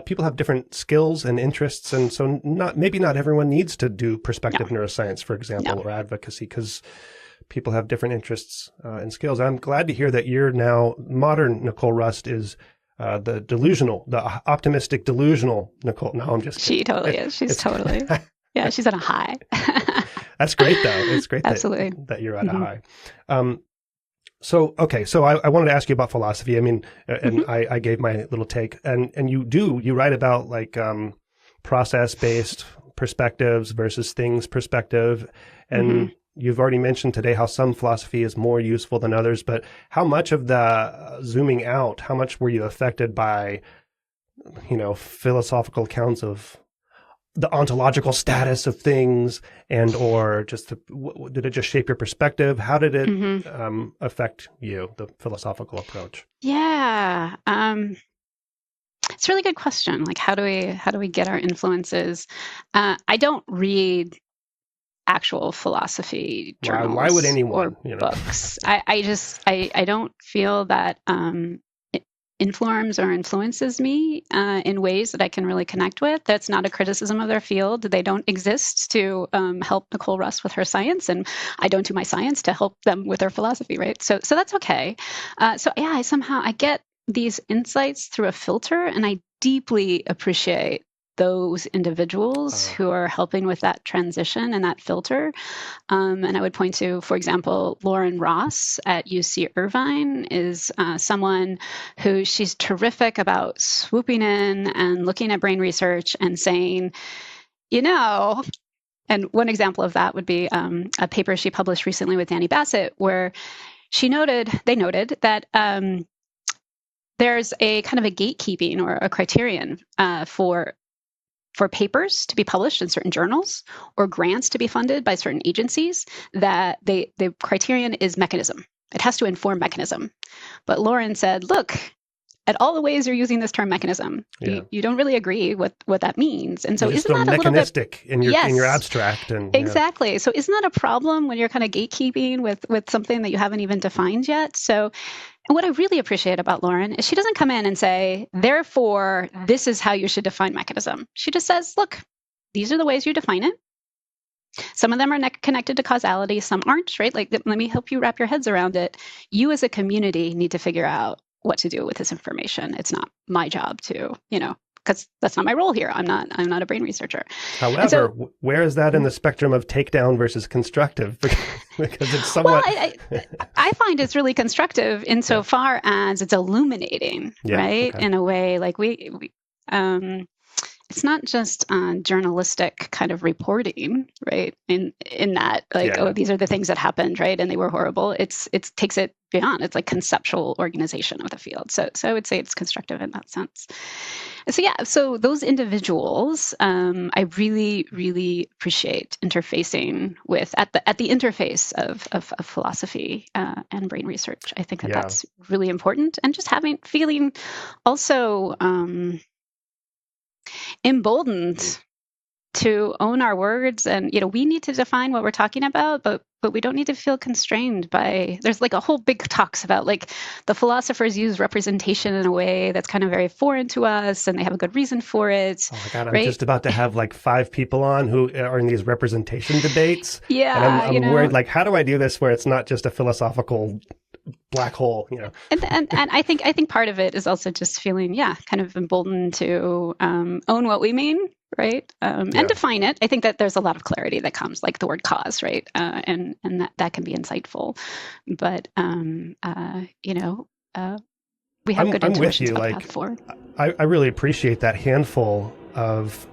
people have different skills and interests, and so maybe not everyone needs to do perspective neuroscience, for example, or advocacy, because people have different interests and skills. I'm glad to hear that you're now modern Nicole Rust is the optimistic, delusional Nicole. No, I'm just kidding.
She totally is. She's totally, she's on a high.
That's great, though. It's great
Absolutely.
that you're at a high. So I wanted to ask you about philosophy. I mean, and I gave my little take, and you write about like process-based perspectives versus things perspective, and you've already mentioned today how some philosophy is more useful than others. But how much of the zooming out? How much were you affected by, philosophical accounts of the ontological status of things, and or just did it just shape your perspective? How did it affect you, the philosophical approach?
Yeah, it's a really good question. Like, how do we get our influences? I don't read actual philosophy journals.
Why would anyone?
Or books. I don't feel that it informs or influences me in ways that I can really connect with. That's not a criticism of their field. They don't exist to help Nicole Rust with her science, and I don't do my science to help them with their philosophy, right? So that's okay. I get these insights through a filter, and I deeply appreciate those individuals who are helping with that transition and that filter. And I would point to, for example, Lauren Ross at UC Irvine is someone who she's terrific about swooping in and looking at brain research and saying, and one example of that would be a paper she published recently with Danny Bassett, where they noted that there's a kind of a gatekeeping or a criterion for papers to be published in certain journals or grants to be funded by certain agencies, that the criterion is mechanism. It has to inform mechanism. But Lauren said, look, at all the ways you're using this term mechanism, you don't really agree with what that means. And so isn't that a little bit
in your abstract? And
exactly. So isn't that a problem when you're kind of gatekeeping with something that you haven't even defined yet? So what I really appreciate about Lauren is she doesn't come in and say, therefore, this is how you should define mechanism. She just says, look, these are the ways you define it. Some of them are connected to causality, some aren't, right? Like, let me help you wrap your heads around it. You as a community need to figure out what to do with this information. It's not my job to, because that's not my role here. I'm not a brain researcher.
However, where is that in the spectrum of takedown versus constructive? Because it's somewhat...
Well, I find it's really constructive insofar as it's illuminating, right? Okay. In a way, like we it's not just journalistic kind of reporting, right? In that, like, these are the things that happened, right? And they were horrible. It takes it beyond. It's like conceptual organization of the field. So I would say it's constructive in that sense. So those individuals, I really, really appreciate interfacing with at the interface of philosophy and brain research. I think that's really important, and just feeling also emboldened to own our words. And we need to define what we're talking about, but we don't need to feel constrained by, there's like a whole big talks about like the philosophers use representation in a way that's kind of very foreign to us, and they have a good reason for it.
Oh my God, I'm just about to have like 5 people on who are in these representation debates.
Yeah.
And I'm worried, like, how do I do this where it's not just a philosophical black hole,
And I think part of it is also just feeling, kind of emboldened to own what we mean, right? And define it. I think that there's a lot of clarity that comes, like the word cause, right? And that can be insightful. But we have good intuitions about the path forward.
I really appreciate that handful of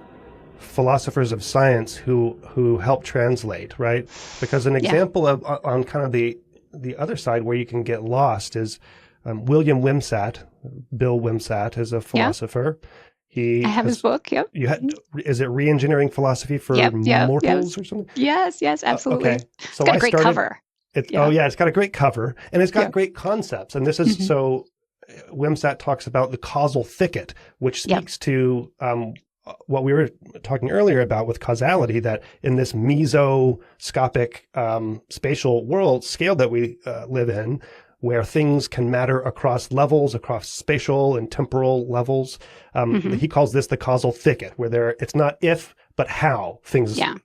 philosophers of science who help translate, right? Because an example of on kind of the other side where you can get lost is William Wimsatt. Bill Wimsatt is a philosopher. I
have his book. Yep.
Is it Reengineering Philosophy for Mortals or something?
Yes, absolutely.
Okay. So
it's got a great cover.
It's got a great cover, and it's got great concepts. And this is so. Wimsatt talks about the causal thicket, which speaks to what we were talking earlier about with causality, that in this mesoscopic spatial world scale that we live in, where things can matter across levels, across spatial and temporal levels, he calls this the causal thicket, where it's not if, but how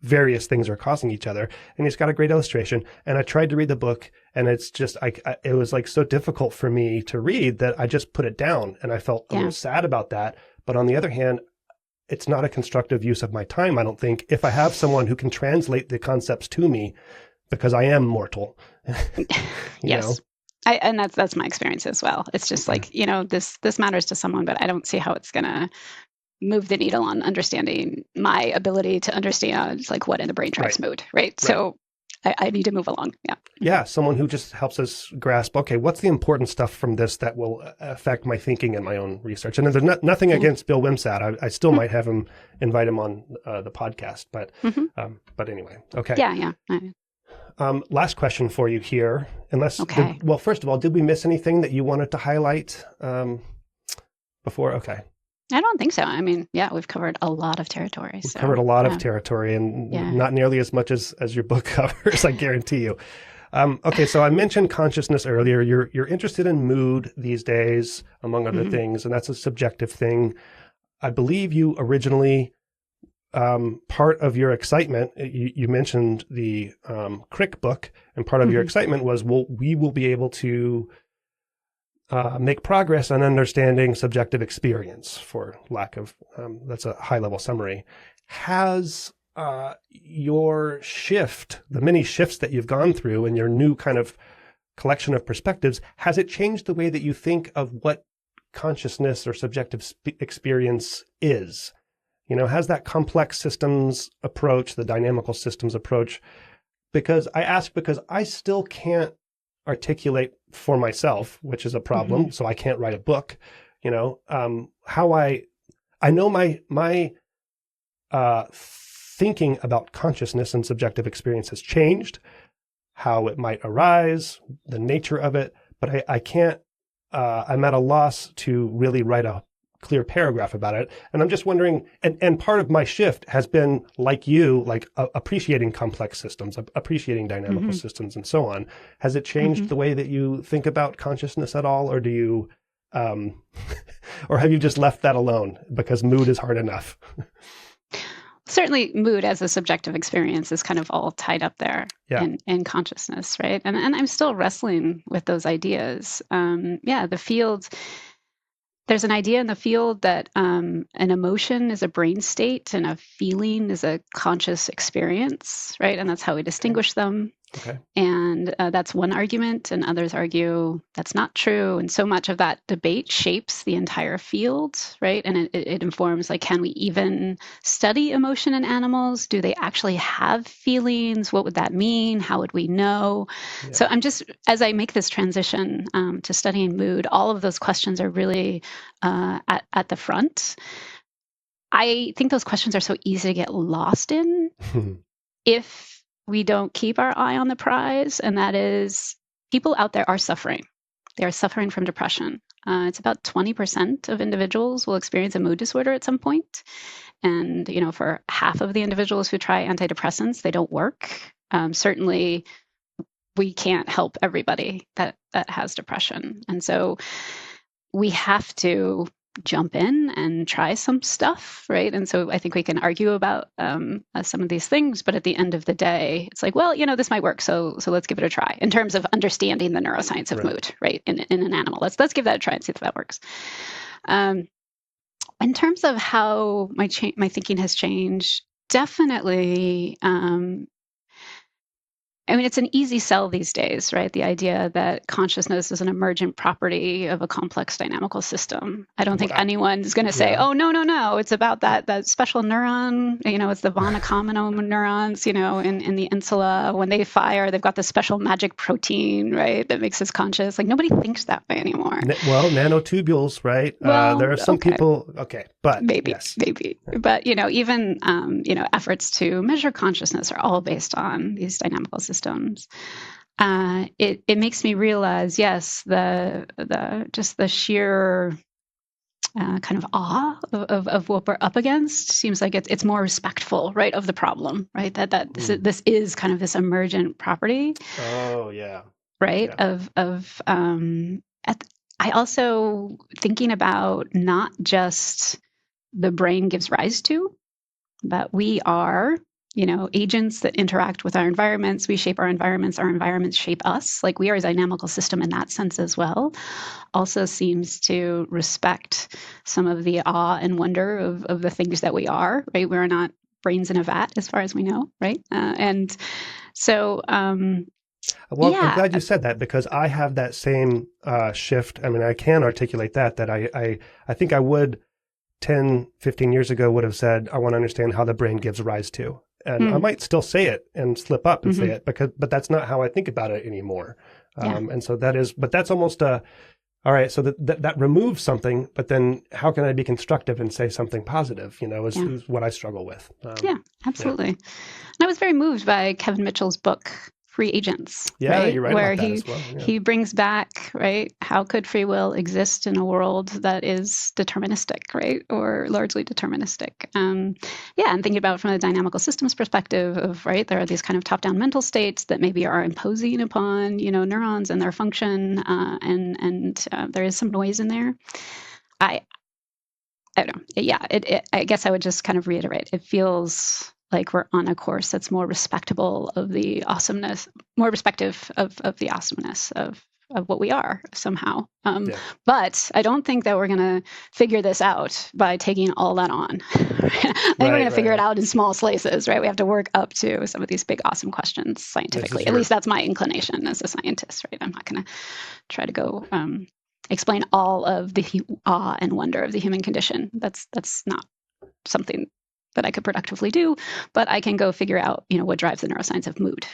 various things are causing each other. And he's got a great illustration. And I tried to read the book, and it's just, it was like so difficult for me to read that I just put it down, and I felt a little sad about that. But on the other hand, it's not a constructive use of my time, I don't think, if I have someone who can translate the concepts to me, because I am mortal.
Yes. And that's my experience as well. It's just like, this matters to someone, but I don't see how it's going to move the needle on understanding my ability to understand like what in the brain drives mood, right? So I need to move along. Yeah,
someone who just helps us grasp, okay, what's the important stuff from this that will affect my thinking and my own research? And there's nothing against Bill Wimsatt. I still might have him, invite him on the podcast, but anyway, okay.
Yeah.
Last question for you here, first of all, did we miss anything that you wanted to highlight before? Okay.
I don't think so. I mean, we've covered a lot of territory.
We've covered a lot of territory, and not nearly as much as your book covers, I guarantee you. Okay, so I mentioned consciousness earlier. You're interested in mood these days, among other things, and that's a subjective thing. I believe you originally, part of your excitement, you mentioned the Crick book, and part of your excitement was, we will be able to make progress on understanding subjective experience, for lack of, that's a high-level summary. Has your shift, the many shifts that you've gone through and your new kind of collection of perspectives, has it changed the way that you think of what consciousness or subjective experience is? Has that complex systems approach, the dynamical systems approach, because I still can't articulate for myself, which is a problem. So I can't write a book, how I know my thinking about consciousness and subjective experience has changed, how it might arise, the nature of it, but I can't, I'm at a loss to really write a clear paragraph about it. And I'm just wondering, and part of my shift has been, like you, appreciating complex systems, appreciating dynamical systems and so on. Has it changed the way that you think about consciousness at all? Or do you, or have you just left that alone because mood is hard enough?
Certainly mood as a subjective experience is kind of all tied up there in consciousness, right? And I'm still wrestling with those ideas. The field, there's an idea in the field that an emotion is a brain state and a feeling is a conscious experience, right? And that's how we distinguish them.
Okay.
And that's one argument, and others argue that's not true. And so much of that debate shapes the entire field, right? And it informs, like, can we even study emotion in animals? Do they actually have feelings? What would that mean? How would we know? Yeah. So I'm just, as I make this transition to studying mood, all of those questions are really at the front. I think those questions are so easy to get lost in if we don't keep our eye on the prize, and that is people out there are suffering. They are suffering from depression. It's about 20% of individuals will experience a mood disorder at some point. And, for half of the individuals who try antidepressants, they don't work. Certainly, we can't help everybody that has depression. And so we have to jump in and try some stuff, right? And so I think we can argue about some of these things, but at the end of the day, it's like, well, this might work, so let's give it a try in terms of understanding the neuroscience of mood, right? In an animal, let's give that a try and see if that works. In terms of how my thinking has changed, definitely. It's an easy sell these days, right? The idea that consciousness is an emergent property of a complex dynamical system. I don't think anyone's going to say, oh, no, it's about that special neuron, it's the von Economou neurons, in the insula. When they fire, they've got this special magic protein, right, that makes us conscious. Like, nobody thinks that way anymore.
Nanotubules, right? Well, there are some people, but
maybe.
Right.
But, even, efforts to measure consciousness are all based on these dynamical systems. It makes me realize, yes, the sheer kind of awe of what we're up against seems like it's more respectful, right, of the problem, right? That this is kind of this emergent property.
Oh yeah.
Right.
Yeah.
I also thinking about not just the brain gives rise to, but we are agents that interact with our environments. We shape our environments shape us. Like, we are a dynamical system in that sense as well. Also seems to respect some of the awe and wonder of the things that we are, right? We're not brains in a vat as far as we know, right? And so... I'm
glad you said that, because I have that same shift. I can articulate that I think I would 10, 15 years ago would have said, I want to understand how the brain gives rise to. And I might still say it and slip up and say it, but that's not how I think about it anymore. And so that's almost all right. So that removes something, but then how can I be constructive and say something positive, is what I struggle with.
Absolutely. Yeah. And I was very moved by Kevin Mitchell's book, Free Agents.
Yeah,
right?
You're right
where
about that as well. Yeah.
He brings back, right, how could free will exist in a world that is deterministic, right, or largely deterministic? And thinking about it from a dynamical systems perspective of, right, there are these kind of top-down mental states that maybe are imposing upon, neurons and their function, and there is some noise in there. I don't know. Yeah, I guess I would just kind of reiterate. It feels like we're on a course that's more respectable of the awesomeness, more respective of the awesomeness of what we are somehow. But I don't think that we're going to figure this out by taking all that on. I think we're going to figure it out in small slices, right? We have to work up to some of these big, awesome questions scientifically. At least that's my inclination as a scientist, right? I'm not going to try to go explain all of the awe and wonder of the human condition. That's not something that I could productively do, but I can go figure out, what drives the neuroscience of mood.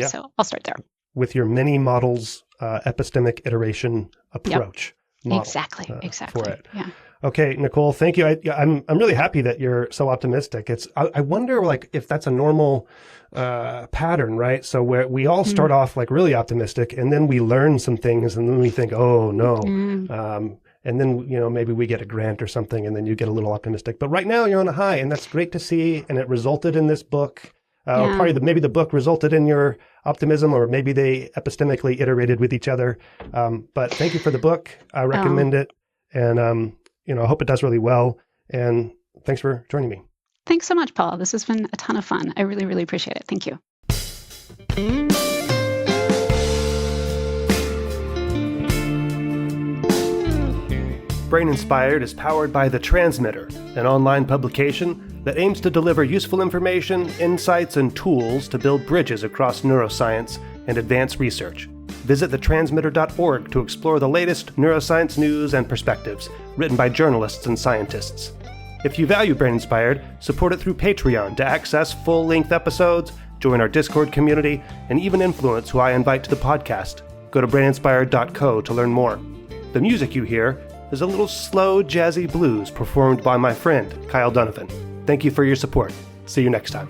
So I'll start there.
With your many models, epistemic iteration approach.
Yep. Exactly.
For it.
Yeah.
Okay, Nicole, thank you. I'm really happy that you're so optimistic. I wonder if that's a normal pattern, right? So where we all start off really optimistic, and then we learn some things, and then we think, oh no. And then, maybe we get a grant or something, and then you get a little optimistic. But right now you're on a high, and that's great to see. And it resulted in this book. Or probably maybe the book resulted in your optimism, or maybe they epistemically iterated with each other. But thank you for the book. I recommend it. And, I hope it does really well. And thanks for joining me.
Thanks so much, Paul. This has been a ton of fun. I really, really appreciate it. Thank you.
Brain Inspired is powered by The Transmitter, an online publication that aims to deliver useful information, insights, and tools to build bridges across neuroscience and advance research. Visit thetransmitter.org to explore the latest neuroscience news and perspectives written by journalists and scientists. If you value Brain Inspired, support it through Patreon to access full-length episodes, join our Discord community, and even influence who I invite to the podcast. Go to braininspired.co to learn more. The music you hear is a little slow, jazzy blues performed by my friend, Kyle Donovan. Thank you for your support. See you next time.